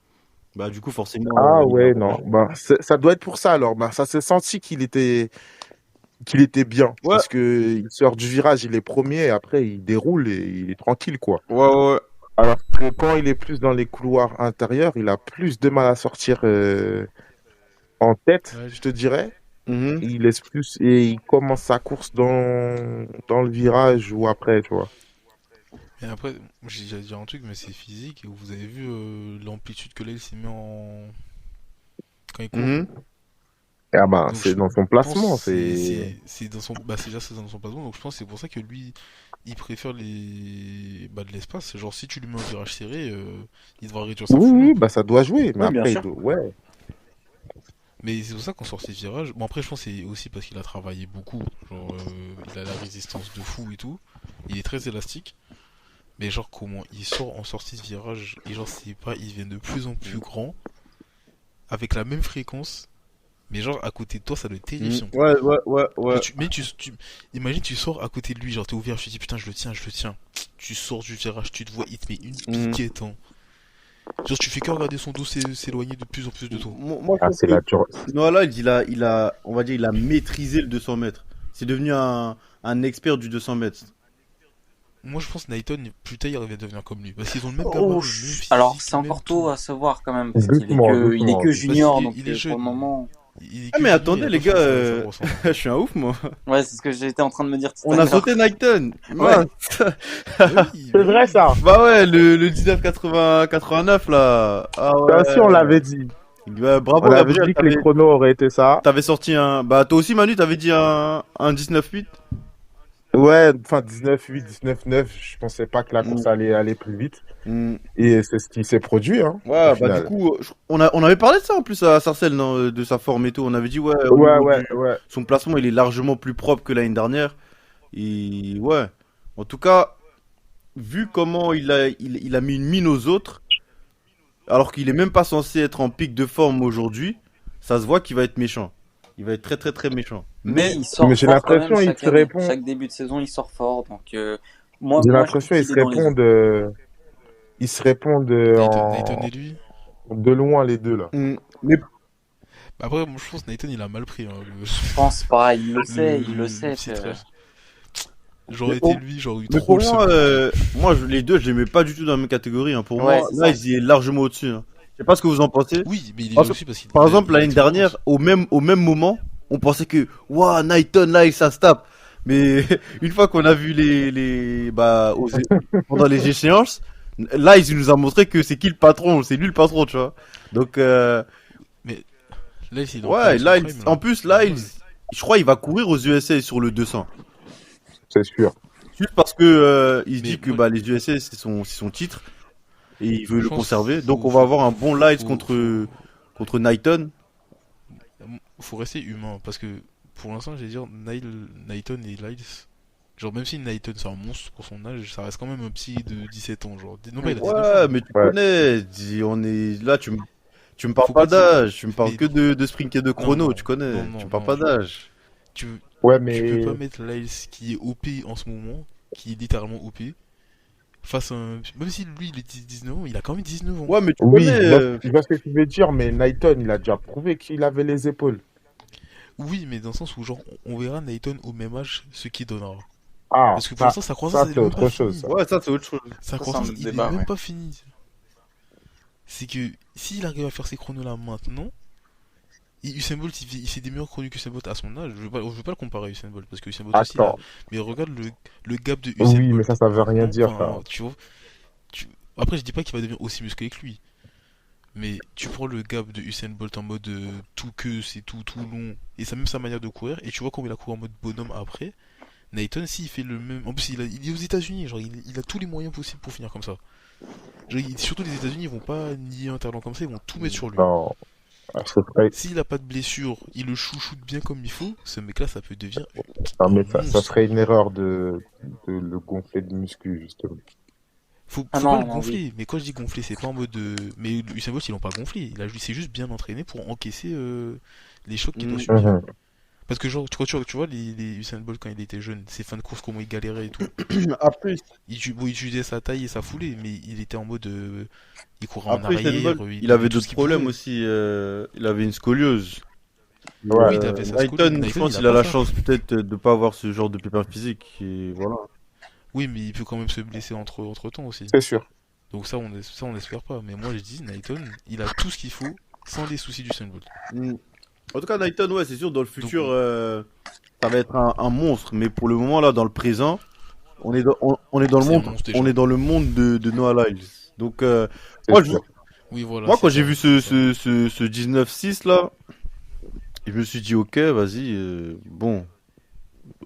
S1: Bah, du coup, forcément,
S2: Ah
S1: il a
S2: ouais, non.
S1: avantage.
S2: Bah, ça doit être pour ça alors. Bah, ça s'est senti qu'il était bien.
S1: Ouais,
S2: Parce que il sort du virage, il est premier, et après il déroule et il est tranquille, quoi.
S1: ouais.
S2: Alors que quand il est plus dans les couloirs intérieurs, il a plus de mal à sortir en tête,
S3: Ouais,
S2: je te dirais.
S1: Mhm.
S2: Il laisse plus et il commence sa course dans le virage ou après, tu vois.
S3: et après, j'ai déjà dit un truc, mais c'est physique. Vous avez vu l'amplitude que là il s'est mis en. Quand il court.
S1: Mhm.
S2: Ah bah,
S3: Donc
S2: c'est
S3: je
S2: dans son
S3: pense
S2: placement,
S3: que c'est dans son. Bah, c'est déjà c'est dans son placement. Donc je pense que c'est pour ça que lui, il préfère de l'espace. Genre, si tu lui mets un virage serré, il devra réduire sa
S2: Oui,
S3: foulée un
S2: oui,
S3: peu.
S2: bah ça doit jouer, mais
S4: Oui, bien
S2: après,
S4: sûr.
S2: ouais.
S3: Mais c'est pour ça qu'on sort ces virages. Bon, après, je pense que c'est aussi parce qu'il a travaillé beaucoup. Genre, il a la résistance de fou et tout. Il est très élastique. Mais genre, comment il sort en sortie de virage. Et genre, c'est pas, il devient de plus en plus grand. Avec la même fréquence. Mais genre, à côté de toi, ça doit être
S1: Mhm.
S3: terrifiant.
S1: Ouais.
S3: Genre, imagine, tu sors à côté de lui. Genre, t'es ouvert, je te dis, putain, je le tiens. Tu sors du virage, tu te vois, il te met une
S1: Mhm.
S3: piquette, hein. Genre, tu fais que regarder son dos s'éloigner de plus en plus de toi.
S1: Moi, je
S2: Ah,
S1: trouve
S2: c'est
S1: que
S2: la dure.
S1: Noah Lyles, on va dire, il a maîtrisé le 200 mètres. C'est devenu un expert du 200 mètres.
S3: Moi, je pense que Knighton, plus tard, il va devenir comme lui. Parce qu'ils ont le même
S1: Oh,
S3: gabarit, le même
S4: Alors
S3: physique,
S4: c'est
S3: le même
S4: encore tôt
S3: tout.
S4: à savoir quand même parce
S2: Doucement,
S4: il est
S2: doucement.
S4: que
S3: Parce
S4: junior
S3: qu'il
S4: donc
S3: il est
S4: pour
S3: jeune.
S4: le moment.
S3: Il est
S1: Ah
S3: que
S1: mais
S3: junior,
S1: attendez
S3: il a
S1: les
S3: pas
S1: gars,
S3: fait sa brosse, hein.
S1: je suis un ouf moi.
S4: Ouais, c'est ce que j'étais en train de me dire tout
S1: On
S4: à
S1: a
S4: l'heure.
S1: sauté Knighton.
S4: Ouais.
S1: Mince.
S3: Bah oui,
S2: C'est vrai, ça.
S1: Bah ouais, le 1989 là. Ah
S2: Ça aussi, on
S1: ouais.
S2: l'avait dit.
S1: Bah,
S2: On
S1: bravo
S2: avait
S1: Gabriel,
S2: dit que les chronos auraient été ça.
S1: t'avais sorti un. Bah toi aussi Manu, t'avais dit un 19-8.
S2: Ouais, enfin 19-8, 19-9, je pensais pas que la
S1: Mm,
S2: course allait aller plus vite.
S1: mm.
S2: Et c'est ce qui s'est produit, hein, au
S1: Ouais, bah du
S2: final.
S1: coup, on avait parlé de ça en plus à Sarcelles, non, de sa forme et tout. On avait dit ouais, au
S2: Ouais,
S1: niveau
S2: ouais, ouais.
S1: son placement, il est largement plus propre que l'année dernière. Et ouais. En tout cas, vu comment il a mis une mine aux autres, alors qu'il est même pas censé être en pic de forme aujourd'hui, ça se voit qu'il va être méchant. Il va être très très très méchant.
S4: Mais
S1: Mais
S4: il sort
S2: Mais j'ai
S4: fort quand même
S2: l'impression, il
S4: chaque
S2: se
S4: année.
S2: répond.
S4: Chaque début de saison, il sort fort. Donc
S2: J'ai
S4: moi je trouve
S2: l'impression,
S4: qu'il est dans les yeux.
S2: ils se répondent
S3: Nathan et lui.
S2: de loin, les deux, là.
S1: mais
S3: Bah après, moi, je pense que Nathan, il a mal pris, hein,
S4: Je pense pas, il le sait, il le
S3: le
S4: sait.
S3: petit trait. J'aurais
S1: Mais
S3: été
S1: pour,
S3: lui, j'aurais eu
S1: mais
S3: trop
S1: pour
S3: le
S1: moi,
S3: seum.
S1: les deux, je les mets pas du tout dans la même catégorie, hein. Pour
S4: Ouais,
S1: moi,
S4: c'est
S1: là,
S4: ça.
S1: il est largement au-dessus, hein. Je sais pas ce que vous en pensez.
S3: Oui, mais il est
S1: Parce
S3: là
S1: que,
S3: aussi parce qu'il
S1: par
S3: il a
S1: exemple, l'année
S3: l'expérience.
S1: dernière, au même moment, on pensait que, waouh, Knighton, là, ça se tape. Mais une fois qu'on a vu pendant les échéances, là, il nous a montré que c'est qui le patron, c'est lui le patron, tu vois. Donc,
S3: Mais là, il est encore
S1: ouais,
S3: dans son
S1: là,
S3: prime, là.
S1: en plus, là,
S3: Normal.
S1: je crois qu'il va courir aux USA sur le 200.
S2: C'est sûr.
S1: Juste parce que, il se
S3: Mais
S1: dit que,
S3: moi,
S1: bah, les USA, c'est son titre. Et il veut
S3: je
S1: le
S3: pense
S1: conserver. Donc,
S3: faut,
S1: on va
S3: faut,
S1: avoir un bon Lyles
S3: faut,
S1: contre Knighton.
S3: faut rester humain parce que pour l'instant, je vais dire Knighton et Lyles, Genre, même si Naïton c'est un monstre pour son âge, ça reste quand même un petit de 17 ans. Genre, non, pas il a 19 ans.
S1: Ouais, mais tu
S2: Ouais.
S1: connais, on est là, tu me parles
S3: Faut
S1: pas
S3: pas dire.
S1: d'âge, tu me parles
S3: Mais
S1: que de sprint et de chrono,
S3: non,
S1: tu connais,
S3: non,
S1: tu
S3: non,
S1: me parles
S3: non.
S1: pas d'âge.
S3: Tu,
S2: Ouais,
S3: tu peux
S2: mais
S3: pas mettre Lyles qui est OP en ce moment, qui est littéralement OP, face à un. Même si lui il est 19 ans, il a quand même 19 ans.
S1: Ouais, mais tu
S2: oui,
S1: connais,
S2: je vois ce que tu veux dire, mais Knighton, il a déjà prouvé qu'il avait les épaules.
S3: Oui, mais dans le sens où, genre, on verra Naïton au même âge, ce qui donnera.
S2: Ah,
S3: Parce que pour l'instant, sa croissance,
S2: ça
S3: elle
S2: c'est
S3: est même pas
S2: autre chose,
S3: finie.
S2: ça.
S1: ouais, ça c'est autre chose.
S3: Sa
S4: Ça,
S3: croissance,
S4: c'est un
S3: il
S4: débat,
S3: est même
S4: ouais.
S3: pas fini. C'est que s'il arrive à faire ses chronos là maintenant, et Usain Bolt il fait des meilleurs chronos qu'Usain Bolt à son âge. Je veux pas le comparer à Usain Bolt parce que Usain Bolt aussi là.
S2: Attends,
S3: Mais regarde le gap de Usain
S2: oui, mais
S3: Bolt
S2: ça veut rien
S3: maintenant.
S2: dire,
S3: Enfin,
S2: ça.
S3: tu vois, tu- après je dis pas qu'il va devenir aussi musclé que lui. Mais tu prends le gap de Usain Bolt en mode tout queue, c'est tout long, et ça même sa manière de courir, et tu vois comment il a couru en mode bonhomme après. Nathan, si il fait le même. En plus, il est aux États-Unis, genre il a tous les moyens possibles pour finir comme ça. Genre, surtout les États-Unis, ils vont pas nier un talent comme ça, ils vont tout mettre sur lui.
S2: Non, ce serait...
S3: S'il a pas de blessure, il le chouchoute bien comme il faut, ce mec-là, ça peut devenir
S2: non,
S3: un
S2: mais ça
S3: monstre.
S2: serait une erreur de le gonfler de muscu, justement.
S3: Faut
S4: Ah
S3: pas
S4: non,
S3: le
S4: non,
S3: gonfler, mais quand je dis gonfler, c'est pas en mode de. Mais Usain Bolt, ils l'ont pas gonflé, il s'est juste bien entraîné pour encaisser les chocs qu'il doit
S1: Mm.
S3: subir.
S2: Mhm.
S3: Parce que, genre, tu vois les Usain Bolt quand il était jeune, ses fins de course, comment il galérait et tout.
S1: Après,
S3: Bon, il utilisait sa taille et sa foulée, mais il était en mode. Il courait en
S1: après Usain
S3: arrière,
S1: Bolt,
S3: il
S1: il avait
S3: donnait tout ce
S1: d'autres
S3: qu'il
S1: problèmes
S3: pouvait.
S1: aussi. Il avait une scoliose.
S2: Ouais.
S3: Oui, il avait sa scolie, mais
S1: Knighton, je
S3: Naïton,
S1: pense
S3: il a
S1: qu'il a
S3: pas
S1: la
S3: ça.
S1: chance peut-être de pas avoir ce genre de pépin physique. Et voilà.
S3: Oui, mais il peut quand même se blesser entre temps aussi.
S2: C'est sûr.
S3: Donc ça, on espère pas. Mais moi, je dis, Naïton, il a tout ce qu'il faut sans les soucis du Bolt.
S1: Mm. En tout cas, Knighton, ouais, c'est sûr, dans le futur,
S3: Donc,
S1: ça va être un monstre. Mais pour le moment, là, dans le présent, on est dans le
S3: c'est un
S1: monde,
S3: monstre déjà.
S1: on est dans le monde de Noah Lyles. Donc,
S2: C'est
S1: moi,
S2: sûr.
S3: Oui, voilà.
S1: moi,
S3: c'est
S1: quand
S3: ça,
S1: j'ai vu
S3: c'est ça.
S1: ce 19-6 là, je me suis dit, ok, vas-y, bon,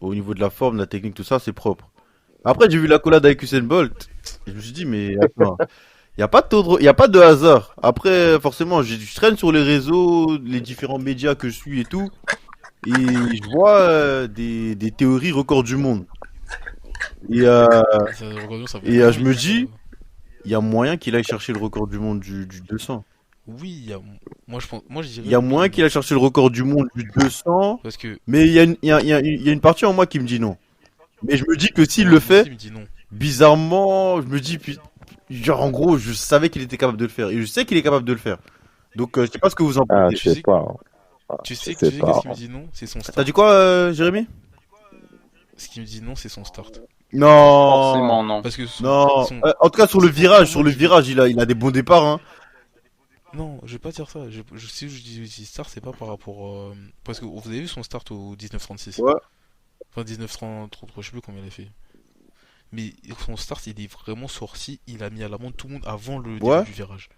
S1: au niveau de la forme, de la technique, tout ça, c'est propre. Après, j'ai vu la collade avec Usain Bolt. Et je me suis dit, mais attends, y a pas de hasard. Après, forcément, je traîne sur les réseaux, les différents médias que je suis et tout. Et je vois des théories records du monde. Et je me dis, il y a moyen qu'il aille chercher le record du monde du 200.
S3: Oui, moi je pense, moi je
S1: Il
S3: dirais
S1: y a
S3: oui,
S1: moyen qu'il aille chercher le record du monde du 200.
S3: parce que
S1: Mais il y a une partie en moi qui me dit non. Mais je me dis que s'il
S3: moi,
S1: le
S3: moi
S1: fait,
S3: aussi, il me dit non.
S1: bizarrement, je me dis, genre en gros, je savais qu'il était capable de le faire. Et je sais qu'il est capable de le faire. Donc, je sais pas ce que vous en
S2: Ah,
S1: pensez.
S2: je sais pas. Ah,
S3: Tu
S2: je
S3: sais
S2: sais
S3: qu'est-ce
S2: pas.
S3: qui me dit non? C'est son
S1: T'as
S3: start.
S1: dit quoi, Jérémy?
S3: Ce qui me dit non, c'est son start.
S1: Non.
S4: Forcément, non.
S3: Parce que
S1: Non. En tout cas, sur le virage, il a des bons départs, hein.
S3: Non, je vais pas dire ça. Si je dis start, c'est pas par rapport. Parce que vous avez vu son start au 1936.
S1: Ouais.
S3: Enfin, 1930, je sais plus combien il a fait. Mais son start, il est vraiment sorti. Il a mis à l'amende tout le monde avant le début
S1: Ouais.
S3: du virage.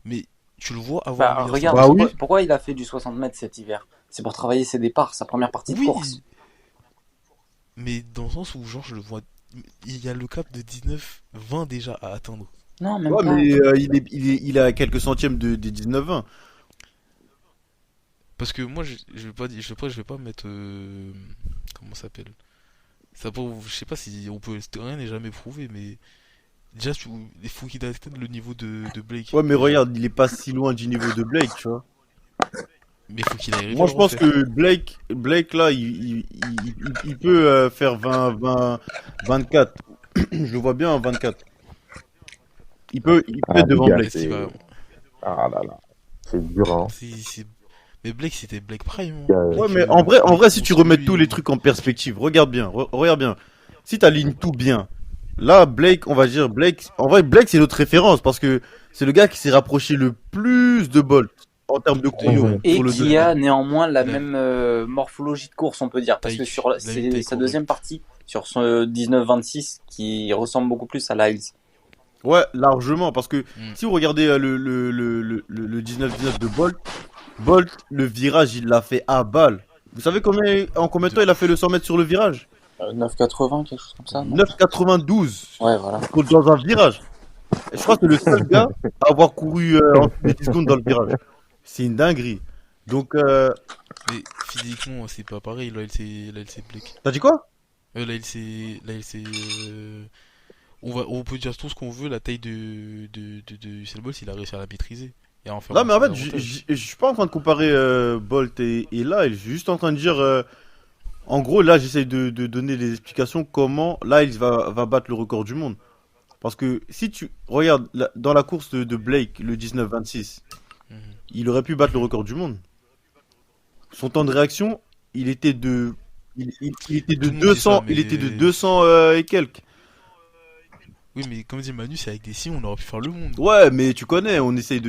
S3: Mais tu le vois avoir un
S4: Bah,
S3: meilleur
S4: regarde,
S1: Bah
S3: start.
S1: oui.
S4: pourquoi il a fait du 60 mètres cet hiver? C'est pour travailler ses départs, sa première partie de
S3: Oui,
S4: course.
S3: mais dans le sens où, genre, je le vois. Il y a le cap de 19-20 déjà à atteindre.
S4: Non, même
S1: Ouais,
S4: pas.
S1: mais il est à quelques centièmes des 19-20.
S3: Parce que moi, je vais pas, je vais pas mettre. Comment ça s'appelle? Ça pour, je sais pas si on peut. Rien n'est jamais prouvé, mais. Déjà, il faut qu'il atteigne le niveau de Blake.
S1: Ouais, mais
S3: déjà.
S1: regarde, il est pas si loin du niveau de Blake, tu vois.
S3: Mais il faut qu'il arrive
S1: Moi,
S3: à
S1: je
S3: le
S1: pense
S3: refaire.
S1: que Blake là, il peut faire 20, 24. Je le vois bien en 24. Il peut
S2: Ah,
S1: être devant
S2: les gars,
S1: Blake.
S3: Est-ce qu'il va.
S2: Ah là là. C'est dur, hein.
S3: Mais Blake, c'était Blake Prime. Hein.
S2: Ouais,
S3: Blake,
S1: Ouais, mais en vrai, si tu
S3: monstrueux,
S1: remets tous les trucs en perspective, regarde bien, regarde bien. Si t'alignes tout bien, là, Blake, on va dire Blake. En vrai, Blake, c'est notre référence parce que c'est le gars qui s'est rapproché le plus de Bolt en termes de chrono
S2: Mhm.
S4: Et
S1: sur le
S4: qui
S1: 200.
S4: a néanmoins la
S3: Il a-
S4: même morphologie de course, on peut dire. Parce que
S3: Taille-
S4: sur
S3: il a une taille
S4: sa deuxième partie, sur son 19-26, qui ressemble beaucoup plus à Lyles.
S1: Ouais, largement, parce que
S3: Mm.
S1: si vous regardez le 19-19 de Bolt, le virage, il l'a fait à balle. Vous savez en combien de temps il a fait le 100 mètres sur le virage?
S4: 9,80, quelque chose comme ça, non?
S1: 9,92
S4: Ouais, voilà.
S1: dans un virage. Et je crois que c'est le seul gars à avoir couru en dessous des 10 secondes dans le virage. C'est une dinguerie. Donc,
S3: Mais physiquement, c'est pas pareil. Là, c'est Blake.
S1: t'as dit quoi?
S3: Là, il s'est. On peut dire tout ce qu'on veut, la taille de Usain Bolt, il a réussi à la maîtriser et à en faire
S1: Non,
S3: un de
S1: mais en
S3: ses
S1: fait,
S3: avantages.
S1: je suis pas en train de comparer Bolt et Lyle. Je suis juste en train de dire. En gros, là, j'essaye de donner les explications comment Lyle va battre le record du monde. Parce que si tu regardes dans la course de Blake, le 19-26,
S3: Mhm.
S1: il aurait pu battre le record du monde. Son temps de réaction, il était de. Il était de
S3: Tout le monde dit ça,
S1: 200, il était de
S3: mais
S1: 200 et quelques.
S3: oui, mais comme dit Manu, c'est avec des signes, on aurait pu faire le monde.
S1: Ouais, mais tu connais, on essaye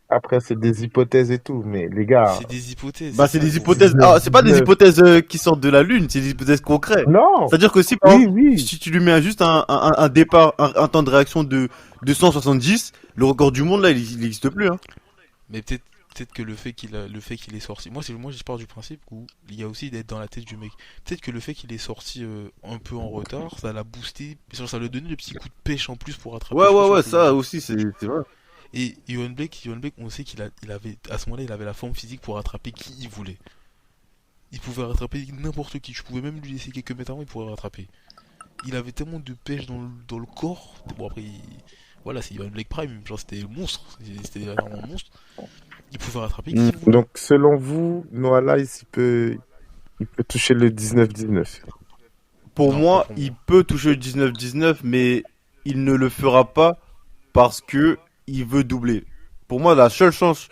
S2: Après, c'est des hypothèses et tout, mais les gars,
S3: C'est des hypothèses,
S1: Bah,
S3: c'est
S1: c'est
S3: ça.
S1: des hypothèses.
S2: 19,
S1: Ah, c'est pas des
S2: 19.
S1: hypothèses qui sortent de la Lune, c'est des hypothèses concrètes.
S2: Non,
S1: C'est-à-dire que si, par
S2: oui,
S1: exemple,
S2: oui.
S1: si tu lui mets juste un départ, un temps de réaction de 270, le record du monde, là, il n'existe plus. Hein.
S3: Mais peut-être que le fait qu'il est sorti. Moi, je pars du principe où il y a aussi d'être dans la tête du mec. Peut-être que le fait qu'il est sorti un peu en retard, ça l'a boosté, ça lui a donné le petit coup de pêche en plus pour rattraper.
S1: Ouais,
S3: Je suis
S1: ouais,
S3: sûr
S1: ouais,
S3: que
S1: ça aussi, c'est vrai.
S3: et Johan Blake, on sait il avait à ce moment-là, il avait la forme physique pour rattraper qui il voulait. Il pouvait rattraper n'importe qui. Je pouvais même lui laisser quelques mètres avant, il pourrait rattraper. Il avait tellement de pêche dans le corps. Bon après, voilà, c'est Johan Blake Prime, genre c'était le monstre, c'était vraiment un monstre. Il pouvait rattraper qui il voulait.
S2: Donc, selon vous, Noah Lyles, il peut toucher le 19-19.
S1: Pour
S3: Non, pas
S1: moi,
S3: pour
S1: il
S3: moi.
S1: peut toucher le 19-19, mais il ne le fera pas parce que il veut doubler. Pour moi, la seule chance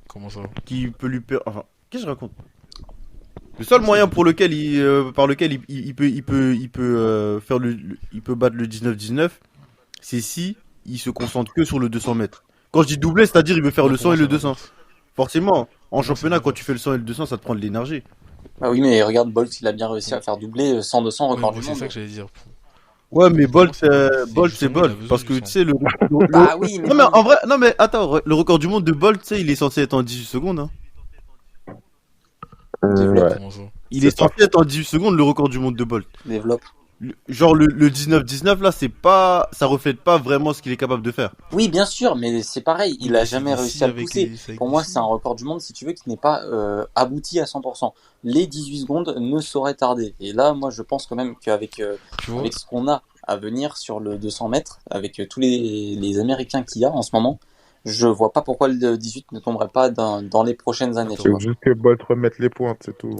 S3: Comment ça?
S1: qui peut lui permettre. Enfin, qu'est-ce que je raconte? Le seul moyen pour lequel par lequel il peut faire il peut battre le 19-19, c'est si il se concentre que sur le 200 mètres. Quand je dis doubler, c'est-à-dire il veut faire
S3: Non,
S1: le
S3: pour
S1: 100
S3: moi,
S1: et le
S3: c'est
S1: 200.
S3: l'inverse.
S1: Forcément, en
S3: Pour moi, c'est
S1: championnat, quand tu
S3: l'inverse.
S1: fais le 100 et le 200, ça te prend de l'énergie.
S4: Bah oui, mais regarde, Bolt, il a bien réussi
S3: Pour-
S4: à faire doubler 100-200
S3: Ouais,
S4: record
S3: moi,
S4: du
S3: c'est ça
S4: monde.
S3: que j'allais dire.
S1: Ouais, mais
S3: Pour moi, c'est l'inverse. C'est
S1: Bolt, c'est
S3: justement, il a
S1: Bolt.
S3: besoin
S1: Parce
S3: du
S1: que tu
S3: sang.
S1: sais,
S4: Bah oui, mais
S1: Non, mais
S4: bon.
S1: en vrai, non, mais attends, le record du monde de Bolt, tu sais, il est censé être en 18 secondes. Hein.
S4: Développe,
S2: Ouais.
S3: Comment ça?
S1: Il
S2: C'est
S1: est
S2: pas
S1: censé être en 18 secondes, le record du monde de Bolt.
S4: développe.
S1: Genre, le 19-19, là, c'est pas. Ça reflète pas vraiment ce qu'il est capable de faire.
S4: Oui, bien sûr, mais c'est pareil,
S3: Oui,
S4: il a
S3: mais c'est
S4: jamais
S3: des
S4: réussi
S3: signes
S4: à le
S3: avec
S4: pousser.
S3: c'est avec
S4: Pour
S3: des
S4: moi, c'est un
S3: signes.
S4: record du monde, si tu veux, qui n'est pas abouti à 100%. Les 18 secondes ne sauraient tarder. Et là, moi, je pense quand même qu'avec
S3: Tu vois?
S4: avec ce qu'on a à venir sur le 200 mètres, avec tous les Américains qu'il y a en ce moment, je vois pas pourquoi le 18 ne tomberait pas dans les prochaines années, tu
S2: C'est
S3: Attends.
S4: vois.
S2: juste que Bolt remette les pointes, c'est tout.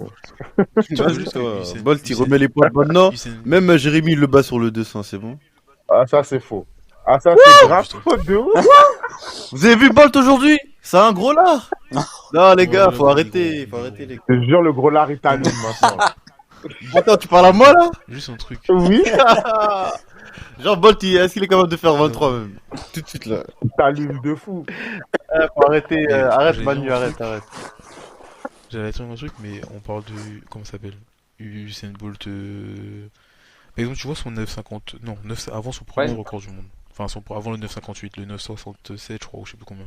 S3: Tu vois
S1: Vas-y,
S3: juste que
S1: toi. Bolt, il remet les points maintenant.
S3: Usain,
S1: Même Jérémy, il le bat sur le 200, c'est bon.
S2: Ah, ça, c'est faux. Ah, ça, c'est grave
S3: Juste-
S2: faux de ouf.
S1: Vous avez vu Bolt aujourd'hui? C'est un gros lard. Non, les
S3: Ouais,
S1: gars,
S3: là,
S1: faut
S3: il est
S1: arrêter.
S3: gros, il
S1: Faut
S3: est
S1: arrêter,
S3: gros.
S1: les gars.
S2: Je te jure, le gros lard, il t'allume maintenant.
S1: Attends, tu parles à moi, là?
S3: Juste un truc.
S2: Oui,
S1: Genre, Bolt, est-ce qu'il est capable de faire 23 même? Tout de suite, là.
S2: il t'allume de fou.
S1: Faut arrêter,
S3: Mais,
S1: arrête,
S3: j'allais
S1: Manu,
S3: dire un
S1: arrête,
S3: truc.
S1: arrête.
S3: J'allais dire un truc, mais on parle de. Comment ça s'appelle? Usain Bolt. Par exemple, tu vois son 9,50. Non, 9, avant son premier
S4: Ouais.
S3: record du monde. Enfin, avant le 9,58, le 9,67, je crois, ou je sais plus combien.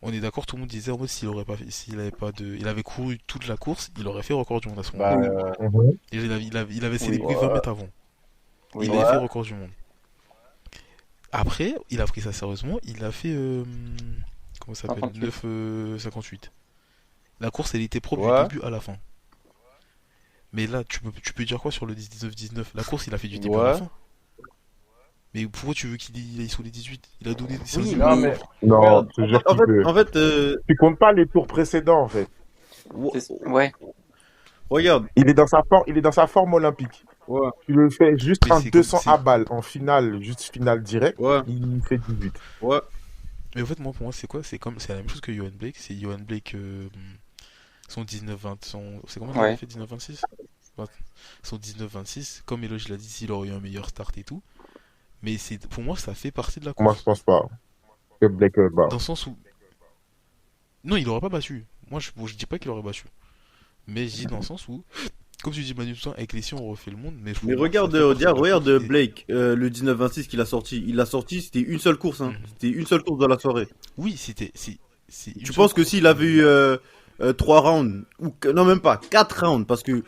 S3: On est d'accord, tout le monde disait en mode s'il aurait pas fait, s'il avait pas de. Il avait couru toute la course, il aurait fait record du monde à ce
S1: Bah,
S3: moment-là.
S2: Mhm.
S3: Et il avait célébré
S1: ouais.
S3: 20 mètres avant.
S4: Oui,
S3: Il
S1: Ouais.
S3: avait fait record du monde. Après, il a pris ça sérieusement, il a fait. Comment ça s'appelle? 9,58. La course, elle était propre
S1: Ouais.
S3: du début à la fin. Mais là, tu peux dire quoi sur le 19-19? La course, il a fait du début à la
S1: Ouais.
S3: fin. Mais pourquoi tu veux qu'il aille sur les 18? Il a donné des
S4: Oui,
S3: signes.
S1: Non, mais.
S2: Non,
S1: Regarde,
S2: je te jure qu'il peut.
S1: en fait,
S2: Tu comptes pas les tours précédents, en fait.
S4: ouais.
S1: regarde.
S2: Il est dans sa forme olympique.
S1: Ouais.
S2: Tu le fais juste
S3: Mais
S2: en
S3: c'est comme-
S2: 200
S3: c'est-
S2: à balle, en finale, juste finale direct,
S1: Ouais.
S2: il fait 18.
S1: Ouais.
S3: Mais en fait, pour moi, c'est quoi? C'est la même chose que Johan Blake. C'est Johan Blake, son 19-20. C'est combien il
S4: Ouais.
S3: avait fait 19-26? Son 19-26. Comme Eloge l'a dit, s'il aurait eu un meilleur start et tout. Mais pour moi, ça fait partie de la
S2: Moi,
S3: course.
S2: je pense pas que Blake le bat.
S3: Dans le sens où. Non, il aurait pas battu. Moi, je dis pas qu'il aurait battu. Mais je dis dans le sens où. Comme tu dis, Manu, tout ça, avec les si on refait le monde. Mais,
S1: Mais
S3: moi,
S1: regarde,
S3: ça fait partie de la
S1: regarde
S3: course. Et-
S1: Blake, le 19-26 qu'il a sorti. Il l'a sorti, c'était une seule course. Hein.
S3: Mhm.
S1: C'était une seule course dans la soirée.
S3: Oui, c'est une
S1: Tu
S3: seule
S1: penses que
S3: course,
S1: s'il avait eu 3 rounds, non même pas, 4 rounds, parce que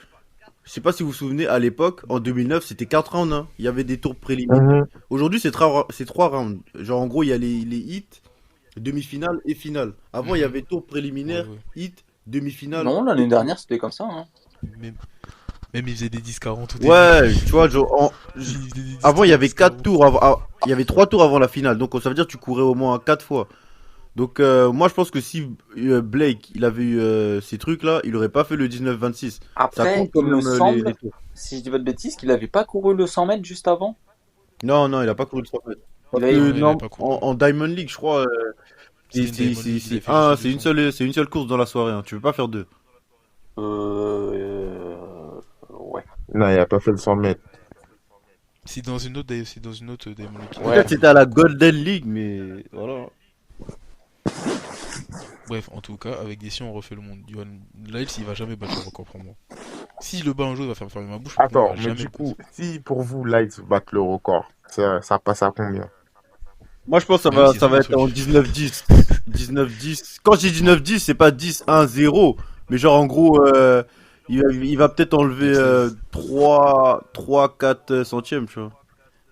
S1: je sais pas si vous vous souvenez, à l'époque, en 2009, c'était 4 rounds. Hein. Il y avait des tours préliminaires.
S2: Mhm.
S1: Aujourd'hui, c'est 3 rounds. Genre, en gros, il y a les hits, demi-finale et finale. Avant, il y
S3: Mhm.
S1: avait tours préliminaires,
S3: Ouais, ouais.
S1: hits, demi-finale.
S4: Non, l'année dernière, c'était comme ça. Hein.
S3: Même, même il faisait des 10-40 au début.
S1: Ouais, tu vois,
S3: Il faisait des
S1: avant il y avait 4
S3: 10-40.
S1: tours, il y avait 3 tours avant la finale, donc ça veut dire que tu courais au moins 4 fois. Donc moi je pense que si Blake il avait eu ces trucs là, il aurait pas fait le 19-26. Ça
S4: Après,
S1: compte quand
S4: il me
S1: même
S4: semble,
S1: les tours.
S4: si je dis pas de bêtises, qu'il avait pas couru le 100 mètres juste avant.
S1: Non, non, il a pas couru le 100 mètres.
S4: Il
S1: Parce
S4: avait...
S1: que
S3: Non, il avait
S1: non,
S3: pas couru.
S1: en Diamond League, je crois,
S3: C'était une Diamond League, il avait fait juste le 200.
S1: c'est une seule course dans la soirée. Hein. Tu peux pas faire deux.
S4: Ouais.
S2: Non, il a pas fait le 100 mètres.
S3: C'est dans une autre Diamond League.
S4: Ouais.
S1: Peut-être c'était à la Golden League, mais voilà.
S3: Bref, en tout cas, avec des si on refait le monde. Johan Lyles, il va jamais battre le record pour moi. Si le bat un jour, il va faire fermer ma bouche. Pour moi,
S2: Attends,
S3: il va
S2: mais
S3: jamais
S2: du
S3: le
S2: coup,
S3: battre.
S2: si pour vous, Lights battent le record, ça passe à combien?
S1: Moi je pense que
S3: Mais oui, c'est
S1: ça
S3: ça
S1: va
S3: le
S1: être en
S3: truc.
S1: 19-10. 19-10. Quand je dis 19-10, c'est pas 10-1-0. Mais genre en gros, il va peut-être enlever
S3: 16.
S1: 3-4 centièmes, tu vois.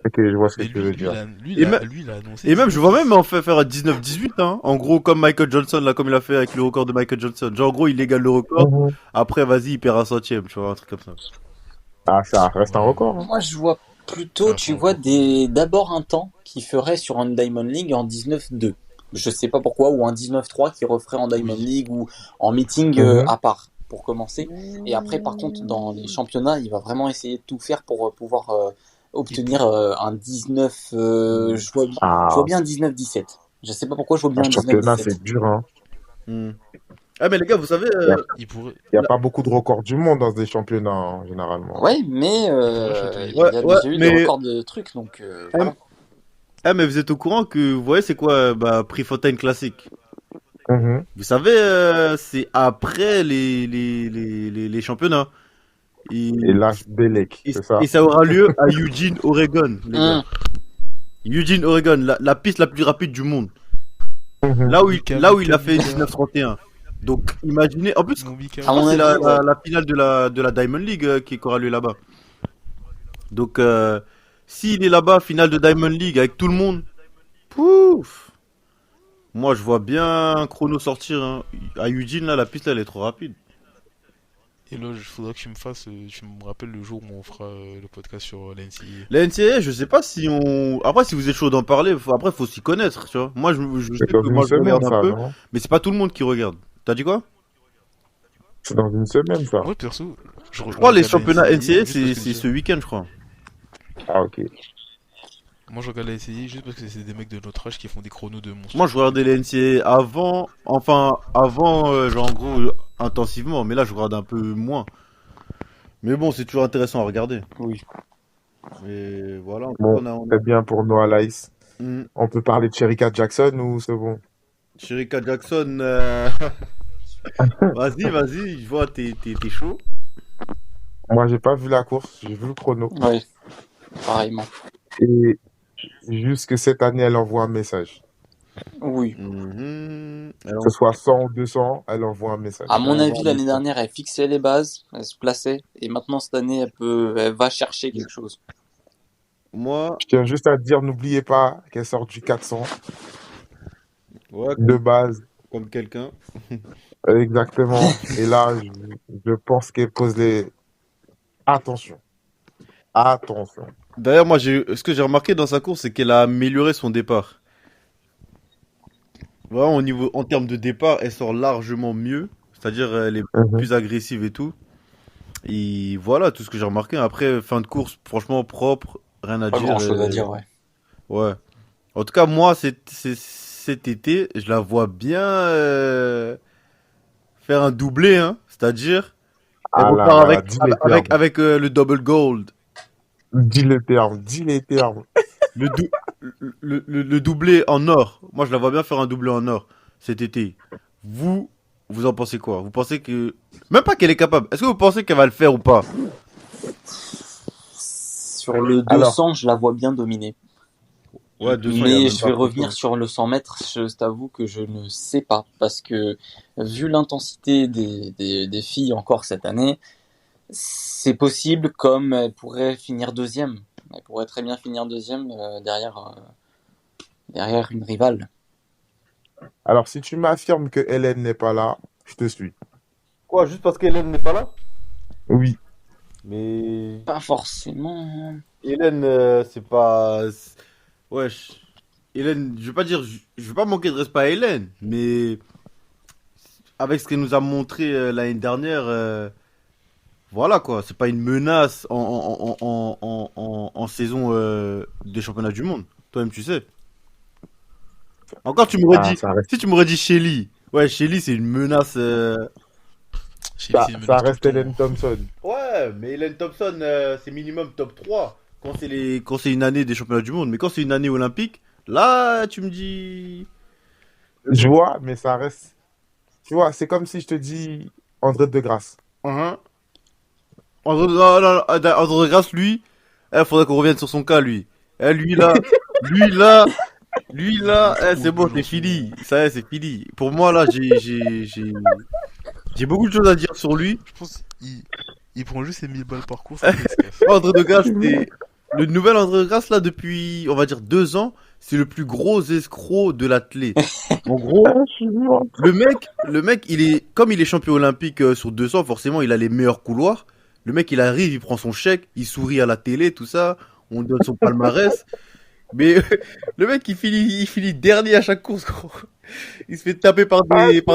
S2: Ok, je vois ce que
S3: Mais
S2: tu veux dire.
S1: Et, me-
S3: lui, il a annoncé.
S1: et même, je vois
S3: 19.
S1: même en faire à 19-18, hein. En gros, comme Michael Johnson, là, comme il a fait avec le record de Michael Johnson. Genre, en gros, il égale le record.
S2: Mhm.
S1: Après, vas-y, il perd un centième, tu vois, un truc comme ça.
S2: Ah, ça reste un
S3: Ouais.
S2: record. Hein.
S4: Moi, je vois plutôt,
S3: Ah,
S4: tu
S3: c'est
S4: vois,
S3: encore.
S4: d'abord un temps qui ferait sur un Diamond League en 19-2. Je sais pas pourquoi, ou un 19-3 qui referait en Diamond
S3: Oui.
S4: League ou en meeting
S2: Mhm.
S4: à part pour commencer. Et après, par contre, dans les championnats, il va vraiment essayer de tout faire pour pouvoir obtenir un 19. Je vois
S2: Ah,
S4: bien un 19-17. Je sais pas pourquoi je vois
S2: un
S4: bien un
S2: championnat,
S4: 19-17.
S2: c'est dur. Hein.
S1: Hmm. Ah, mais les gars, vous savez,
S2: Il n'y a,
S3: Il pourrait,
S2: y a
S1: là-
S2: pas beaucoup de records du monde dans des championnats, hein, généralement.
S4: Ouais, mais
S3: il pourrait châteauiller
S4: il y
S1: ouais,
S4: a
S3: Pippen.
S1: ouais,
S4: déjà eu des
S1: mais,
S4: records de trucs, donc
S1: ah,
S4: voilà.
S1: mais vous êtes au courant que, vous voyez, c'est quoi, Prefontaine Classic?
S2: Mhm.
S1: Vous savez, c'est après les championnats. Et,
S2: Et l'âge Bélec, c'est ça?
S1: et ça aura lieu à Eugene, Oregon, les gars.
S4: Hum.
S1: Eugene, Oregon, la piste la plus rapide du monde.
S2: Mhm.
S1: Là où il a fait
S3: Mika.
S1: 1931. Donc, imaginez, en plus,
S3: Mon Mika.
S4: À mon
S1: c'est
S4: avis, ouais.
S1: la finale de la Diamond League qui aura lieu là-bas. Donc, s'il est là-bas, finale de Diamond League avec tout le monde, pouf! Moi, je vois bien un chrono sortir. Hein. À Eugene, là, la piste, là, elle est trop rapide.
S3: Et là, il faudra que tu me fasses. Tu me rappelles le jour où on fera le podcast sur l'NCAA.
S1: La NCAA, je sais pas si on. Après, si vous êtes chaud d'en parler, après, faut s'y connaître, tu vois. Moi, je sais
S2: C'est dans
S1: que
S2: une
S1: moi, je
S2: semaine,
S1: regarde un
S2: ça,
S1: peu,
S2: non?
S1: mais c'est pas tout le monde qui regarde. T'as dit quoi?
S2: C'est dans une semaine, ça.
S3: Moi, perso,
S1: Je crois les
S3: regarde la
S1: championnats NCAA,
S3: juste parce que
S1: c'est
S3: déjà.
S1: ce week-end, je crois.
S2: Ah, ok.
S3: Moi, je regarde la NCAA juste parce que c'est des mecs de notre âge qui font des chronos de monstres.
S1: Moi, je regardais les NCAA avant, genre en gros, intensivement, mais là, je regarde un peu moins. Mais bon, c'est toujours intéressant à regarder.
S4: Oui.
S1: Et voilà, en tout cas,
S2: Bon,
S1: on
S2: c'est
S1: a...
S2: bien pour Noah Lyles.
S1: Hmm.
S2: On peut parler de Sherika Jackson ou c'est bon?
S1: Sherika Jackson, vas-y, je vois, t'es chaud.
S2: Moi, j'ai pas vu la course, j'ai vu le chrono.
S4: Ouais, pareillement.
S2: Et juste que cette année, elle envoie un message.
S4: Oui.
S1: Mhm.
S2: Que
S1: Alors,
S2: ce soit 100 ou 200, elle envoie un message.
S4: À mon
S1: on va
S4: avis,
S1: voir
S4: l'année
S1: les-
S4: dernière, elle fixait les bases, elle se plaçait, et maintenant cette année, elle va chercher quelque chose.
S1: Moi,
S2: Je tiens juste à te dire, n'oubliez pas qu'elle sort du 400
S1: ouais,
S2: de base.
S1: comme quelqu'un.
S2: Exactement. Et là, je pense qu'elle pose les... Attention. Attention.
S1: D'ailleurs, moi, ce que j'ai remarqué dans sa course, c'est qu'elle a amélioré son départ. Vraiment, en termes de départ, elle sort largement mieux. C'est-à-dire, elle est
S2: Mhm.
S1: plus agressive et tout. Et voilà, tout ce que j'ai remarqué. Après, fin de course, franchement, propre, rien à
S4: Pas
S1: dire.
S4: grand chose à dire, ouais.
S1: Ouais. En tout cas, moi, cet été, je la vois bien faire un doublé, hein. C'est-à-dire, elle
S2: Ah là
S1: repart
S2: là, dis les termes.
S1: avec le double gold.
S2: Dis les termes. Dis les termes.
S1: Le, dou- le doublé en or. Moi, je la vois bien faire un doublé en or cet été. Vous en pensez quoi? Vous pensez que... Même pas qu'elle est capable. Est-ce que vous pensez qu'elle va le faire ou pas?
S4: Sur le
S2: Alors,
S4: 200, je la vois bien dominer.
S1: Ouais, 200, il y a
S4: Mais
S1: même
S4: je
S1: pas
S4: vais
S1: photo.
S4: revenir sur le 100 mètres, je t'avoue que je ne sais pas, parce que vu l'intensité des filles encore cette année, c'est possible comme elle pourrait finir deuxième. Elle pourrait très bien finir deuxième derrière une rivale.
S2: alors, si tu m'affirmes que Hélène n'est pas là, je te suis.
S1: Quoi, juste parce qu'Hélène n'est pas là?
S2: Oui.
S1: Mais
S4: Pas forcément.
S1: Hélène, c'est pas. Wesh. Hélène, je vais pas dire, je vais pas manquer de respect à Hélène, mais avec ce qu'elle nous a montré l'année dernière, voilà quoi, c'est pas une menace en saison des championnats du monde. Toi-même, tu sais. Encore, tu m'aurais
S2: Ah,
S1: dit, si tu m'aurais dit Shelly, ouais, Shelly, c'est une menace.
S3: Chez les
S2: ça
S3: menaces tout le
S2: reste
S3: temps.
S2: Hélène Thompson.
S1: Ouais, mais Hélène Thompson, c'est minimum top 3 quand c'est une année des championnats du monde. Mais quand c'est une année olympique, là, tu me dis.
S2: Je vois, mais ça reste. Tu vois, c'est comme si je te dis André de Grasse.
S1: Hein. André Grasse, lui, il faudrait qu'on revienne sur son cas, lui. Lui là, lui là, lui là, c'est bon, c'est fini. Ça y est, c'est fini. Pour moi, là, j'ai beaucoup de choses à dire sur lui.
S3: Je pense qu'il prend juste ses 1000 balles par course. Après, il se casse.
S1: André de Grasse, c'est. Le nouvel André de Grasse, là, depuis, on va dire 2 ans, c'est le plus gros escroc de l'athlète. En gros, le mec, comme il est champion olympique sur 200, forcément, il a les meilleurs couloirs. Le mec, il arrive, il prend son chèque, il sourit à la télé, tout ça. On lui donne son palmarès. Mais le mec, il finit dernier à chaque course, gros. Il se fait taper par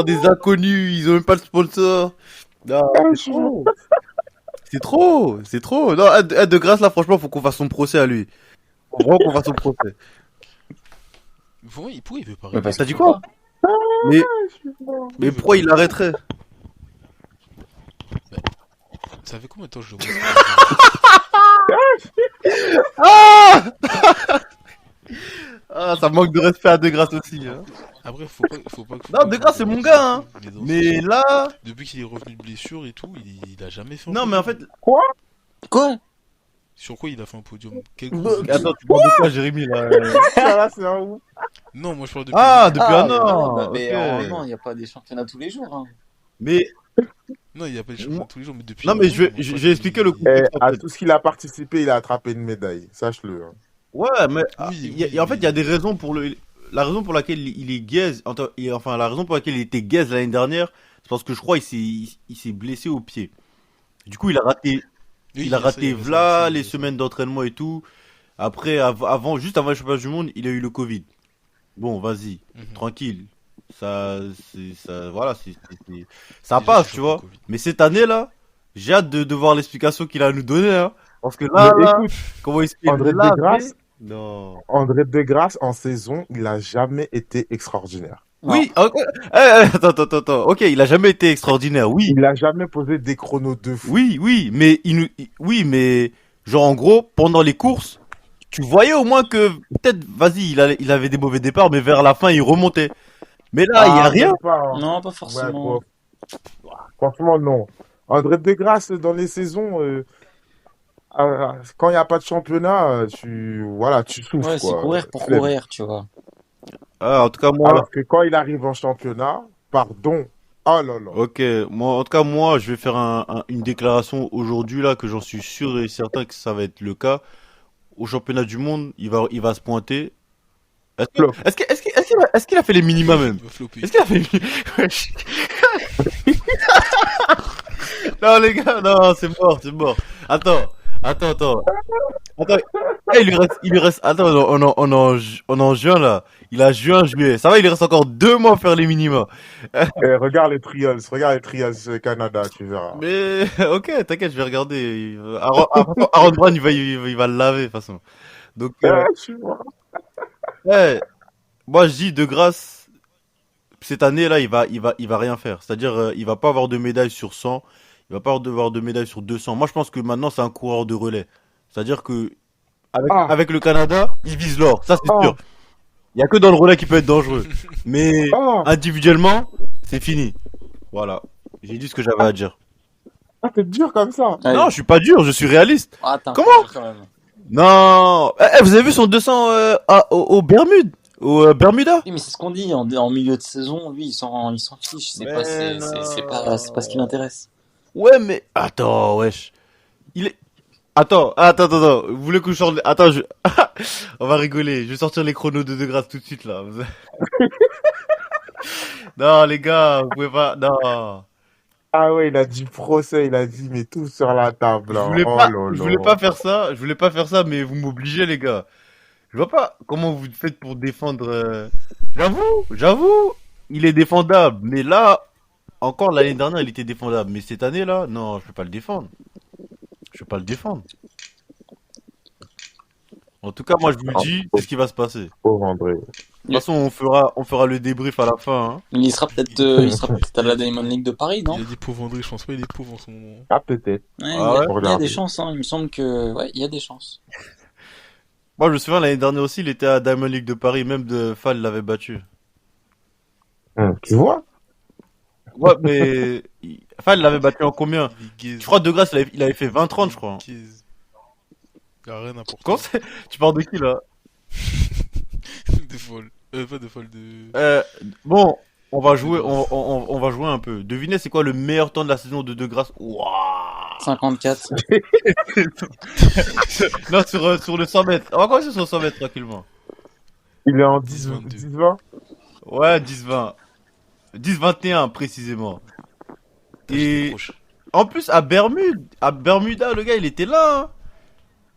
S1: des inconnus. Ils ont même pas de sponsor. Non, c'est trop. C'est trop. C'est trop. Non, de grâce, là, franchement, faut qu'on fasse son procès à lui. Faut vraiment qu'on fasse son procès.
S3: Pourquoi il veut pas
S4: Mais parce
S1: T'as
S4: que
S1: dit quoi? Mais, mais pourquoi il arrêterait?
S3: Ça fait combien de temps que je le vois?
S1: Ah! Ah, ça manque de respect à De Grasse aussi. Hein.
S3: Après, faut pas que.
S1: Non, De Grasse, c'est mon gars. Hein. Mais là.
S3: Depuis qu'il est revenu de blessure et tout, il a jamais fait un
S1: Non, mais en fait.
S2: Quoi?
S4: Quoi?
S3: Sur quoi il a fait un podium? Quelle
S2: Bah,
S3: course?
S1: Attends, tu parles de quoi, Jérémy là?
S2: Là, c'est un ouf.
S3: Non, moi je parle depuis.
S1: Ah, depuis un
S4: bah,
S1: an.
S4: bah, mais
S1: Ok.
S4: non, il n'y a pas des championnats tous les jours. Hein.
S1: Mais
S3: Non, il y a pas de championnat tous les jours, mais depuis.
S1: non, mais
S3: un an,
S1: je vais,
S3: moi,
S1: je
S3: pas
S1: vais expliquer le
S3: qu'il-
S1: contexte. En
S2: À
S1: fait.
S2: tout ce qu'il a participé, il a attrapé une médaille. Sache-le. Hein.
S1: Ouais, mais
S3: Oui,
S1: en fait, il y a des raisons pour la raison pour laquelle il est gaze, enfin, la raison pour laquelle il était gaze l'année dernière, c'est parce que je crois il s'est blessé au pied. Du coup,
S3: Oui,
S1: il a
S3: ça,
S1: raté
S3: il y avait ça,
S1: v'là
S3: ça,
S1: les
S3: il y avait ça.
S1: semaines d'entraînement et tout. Après, juste avant les championnats du monde, il a eu le Covid. Bon, vas-y,
S3: Mhm.
S1: tranquille. Voilà, ça
S3: Déjà,
S1: passe,
S3: c'est
S1: tu
S3: chaud
S1: vois.
S3: pour le Covid.
S1: Mais cette année là, j'ai hâte de voir l'explication qu'il a à nous donner, hein. Parce que
S2: Mais
S1: là,
S2: écoute,
S1: comment il se fait
S2: André de
S1: laver.
S2: Grasse,
S1: Non.
S2: André de Grasse, en saison, il a jamais été extraordinaire.
S1: Oui, ok. Attends. Ok, il a jamais été extraordinaire, oui.
S2: Il a jamais posé des chronos de fou.
S1: Oui, mais oui, mais genre en gros, pendant les courses, tu voyais au moins que peut-être, vas-y, il avait des mauvais départs, mais vers la fin, il remontait. Mais là, il y a rien.
S2: même pas, hein.
S4: Non, pas
S2: Ouais,
S4: forcément.
S2: franchement, non. André de Grasse, dans les saisons, quand il n'y a pas de championnat, tu souffres,
S4: Ouais, c'est
S2: quoi.
S4: courir pour
S2: Flemme.
S4: courir, tu vois.
S1: Ah, en tout cas, moi,
S2: Alors que quand il arrive en championnat, pardon. Oh là là.
S1: ok, en tout cas, moi, je vais faire une déclaration aujourd'hui là que j'en suis sûr et certain que ça va être le cas. Au championnat du monde, il va se pointer.
S2: Flop.
S1: Est-ce qu'il a fait les minima même?
S3: Il va flopper.
S1: Est-ce qu'il a fait les Wesh. Non les gars, non, c'est mort. Attends. Attends. Eh, il lui reste, attends, on est en juin là. Il a juin, juillet. Ça va, il lui reste encore 2 mois à faire les minima.
S2: Regarde les trials Canada, tu verras.
S1: Mais, ok, t'inquiète, je vais regarder. Aaron Brown, il va le laver, de toute façon. Donc,
S2: Tu vois.
S1: ouais, moi, je dis, de grâce, cette année là, il va rien faire. C'est-à-dire, il va pas avoir de médaille sur 100. Il va pas avoir de médaille sur 200. Moi, je pense que maintenant, c'est un coureur de relais. C'est-à-dire que,
S2: Ah.
S1: avec le Canada, il vise l'or. Ça, c'est
S2: Ah.
S1: sûr. Il y a que dans le relais qui peut être dangereux. Mais,
S2: Ah,
S1: individuellement, c'est fini. Voilà. J'ai dit ce que j'avais à dire.
S2: t'es dur comme ça.
S4: Allez.
S1: Non, je suis pas dur, je suis réaliste.
S4: Ah, t'es un
S1: Comment
S4: peu dur quand même.
S1: Non. Vous avez vu son 200 au Bermude, au Bermuda?
S4: Oui, mais c'est ce qu'on dit. En milieu de saison, lui, il s'en fiche. C'est
S1: Mais
S4: pas, c'est
S1: non.
S4: c'est pas ce qui l'intéresse.
S1: Ouais, mais attends, wesh. Il est. Attends. Vous voulez que je sorte. Attends, on va rigoler. Je vais sortir les chronos de Grâce tout de suite là. Non, les gars, vous pouvez pas. Non.
S2: Ah ouais, il a dit procès, il a dit mais tout sur la table.
S1: Je
S2: Hein.
S1: voulais
S2: Oh
S1: pas,
S2: là
S1: je voulais
S2: là.
S1: pas faire ça, je voulais pas faire ça, mais vous m'obligez, les gars. Je vois pas comment vous faites pour défendre. J'avoue, il est défendable. Mais là, encore l'année dernière, il était défendable. Mais cette année-là, non, je peux pas le défendre. Je peux pas le défendre. En tout cas, moi, je vous le
S2: Oh,
S1: dis, c'est ce qui va se passer. De
S2: pauvre André.
S1: toute façon, on fera le débrief à la fin. Hein.
S4: Il sera peut-être à la Diamond League de Paris, non?
S3: Il a dit pauvre André, je pense pas il est pauvre en ce moment.
S2: Ah, peut-être.
S4: Ouais,
S1: Ah ouais?
S4: il y a
S2: Regardez.
S4: des chances, hein. Il me semble que, ouais, il y a des chances.
S1: Moi, je me souviens, l'année dernière aussi, il était à Diamond League de Paris. Même de Fall l'avait battu.
S2: Tu vois?
S1: Ouais, mais Fall l'avait battu en combien?
S3: Il est gaze.
S1: Je crois de grâce, il avait fait 20-30, je crois.
S3: Gaze. Il a rien n'importe
S1: Quand
S3: quoi.
S1: c'est... Tu parles de qui, là?
S3: De folle. Pas de folle, de...
S1: Bon, on va
S3: De
S1: jouer,
S3: Grasse.
S1: on va jouer un peu. Devinez, c'est quoi le meilleur temps de la saison de Grâce? Waouh!
S4: 54.
S1: Non, sur le 100 mètres. On va commencer sur le 100 mètres, tranquillement.
S2: Il est en
S3: 22.
S2: 10-20.
S1: Ouais, 10-20. 10-21, précisément.
S3: Putain, j'étais
S1: Et
S3: proche.
S1: en plus, à Bermuda, le gars, il était là. Hein.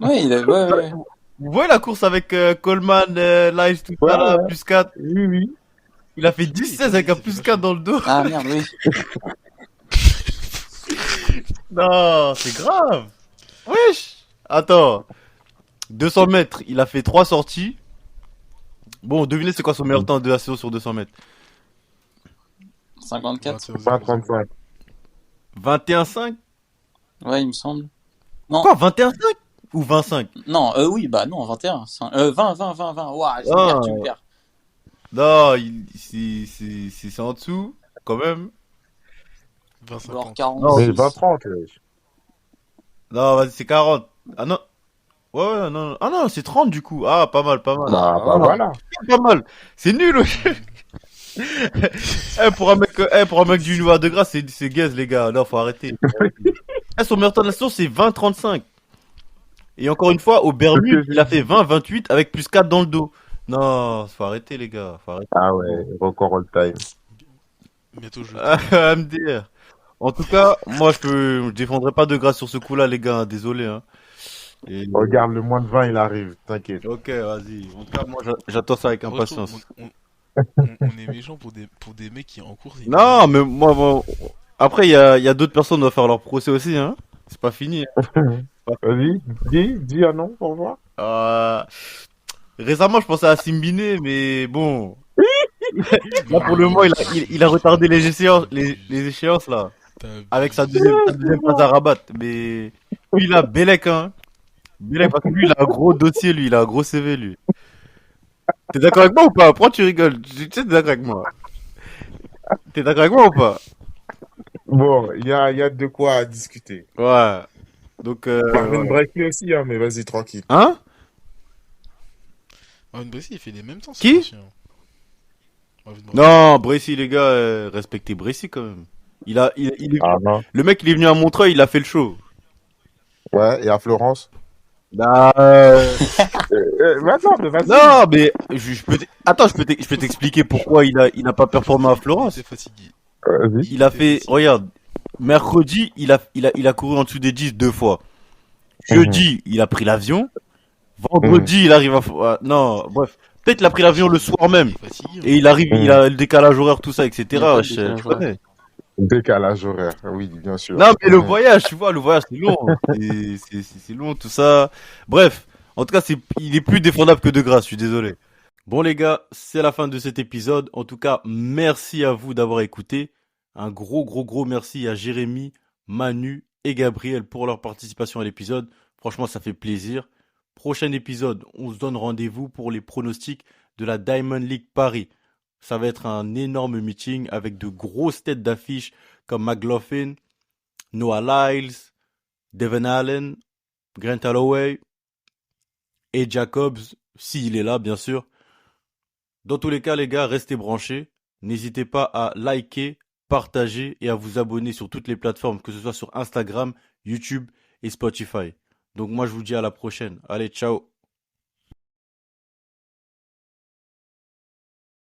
S4: Ouais, ouais.
S1: Vous voyez la course avec Coleman, Lice, tout
S2: Ouais,
S1: ça, là,
S2: ouais.
S1: plus 4.
S2: Oui, oui.
S1: Il a fait
S3: Oui,
S1: 10-16 avec un
S3: il
S1: plus
S3: fait
S1: 4 dans le dos.
S4: Ah, merde, oui.
S1: Non, c'est grave. Wesh. Attends. 200 mètres, il a fait 3 sorties. Bon, devinez c'est quoi son meilleur temps de la saison sur 200 mètres.
S4: 54.
S2: 20-35.
S1: 21-5.
S4: Ouais, il me semble. Non.
S1: Quoi, 21-5 ou 25?
S4: Non, oui, bah non, 21. 20. Ouah,
S1: Ah.
S4: tu me perds.
S1: Non, c'est en dessous, quand même.
S3: 20-50.
S4: Alors 40.
S1: Non,
S2: Mais 20-30.
S1: Non, vas-y, c'est 40. Ah non. Ouais, ouais, non. Ah non, c'est 30 du coup. Ah, pas mal, pas mal.
S2: Bah voilà.
S1: Pas mal. C'est nul, ouais. Pour un mec du Noir de Grâce, c'est gaze, les gars. Non, faut arrêter. Son meilleur temps de la saison, c'est 20-35. Et encore une fois, au Bermude, il a fait 20-28 avec plus 4 dans le dos. Non, faut arrêter, les gars. Faut arrêter.
S2: Ah ouais, record all time.
S3: Bientôt je.
S1: MDR. En tout cas, moi, je défendrai pas de Grâce sur ce coup-là, les gars. Désolé, hein. Et...
S2: Regarde, le moins de 20, il arrive. T'inquiète.
S1: Ok, vas-y. En tout cas, moi, j'attends ça avec impatience.
S3: On est méchant pour des mecs qui en course.
S1: Non, mais moi, après, il y a d'autres personnes qui doivent faire leur procès aussi, hein. C'est pas fini.
S2: Vas-y, dis un nom, au revoir.
S1: Récemment, je pensais à Simbine, mais bon. Là, pour le moment, il a retardé les échéances, là. Avec sa deuxième phase à Rabat. Mais lui, là, Belek, hein. Belek, parce que lui, il a un gros dossier, lui. Il a un gros CV, lui. T'es d'accord avec moi ou pas? Pourquoi tu rigoles? Tu sais, t'es d'accord avec moi. T'es d'accord avec moi ou pas?
S2: Bon, il y a de quoi discuter.
S1: Ouais. Donc,
S2: Marvin Brackley aussi, hein, mais vas-y, tranquille.
S1: Hein?
S3: Marvin Bracy, il fait les mêmes temps.
S1: Qui? Non, Bracy, les gars, respectez Bracy quand même.
S2: Non.
S1: Le mec, il est venu à Montreuil, il a fait le show.
S2: Ouais, et à Florence.
S1: Bah,
S2: Maintenant, mais vas-y.
S1: non, mais attends, je peux t'expliquer pourquoi il a pas performé à Florence.
S3: Il était fatigué.
S2: Vas-y.
S1: Il a fait, regarde, mercredi, il a couru en dessous des 10 2 fois. Jeudi, il a pris l'avion. Vendredi, il arrive non, bref. Peut-être il a pris l'avion le soir même.
S3: Il est fatigué,
S1: Et il arrive, il a le décalage horaire, tout ça, etc.
S4: Il y a pas de
S1: Je
S4: décalage
S1: connais.
S2: Décalage horaire, oui, bien sûr.
S1: Non, mais le voyage, tu vois, le voyage, c'est long. C'est long, tout ça. Bref. En tout cas, il est plus défendable que de grâce, je suis désolé. Bon, les gars, c'est la fin de cet épisode. En tout cas, merci à vous d'avoir écouté. Un gros merci à Jérémy, Manu et Gabriel pour leur participation à l'épisode. Franchement, ça fait plaisir. Prochain épisode, on se donne rendez-vous pour les pronostics de la Diamond League Paris. Ça va être un énorme meeting avec de grosses têtes d'affiche comme McLaughlin, Noah Lyles, Devon Allen, Grant Holloway et Jacobs, s'il est là, bien sûr. Dans tous les cas, les gars, restez branchés. N'hésitez pas à liker, partager et à vous abonner sur toutes les plateformes, que ce soit sur Instagram, YouTube et Spotify. Donc moi, je vous dis à la prochaine. Allez, ciao.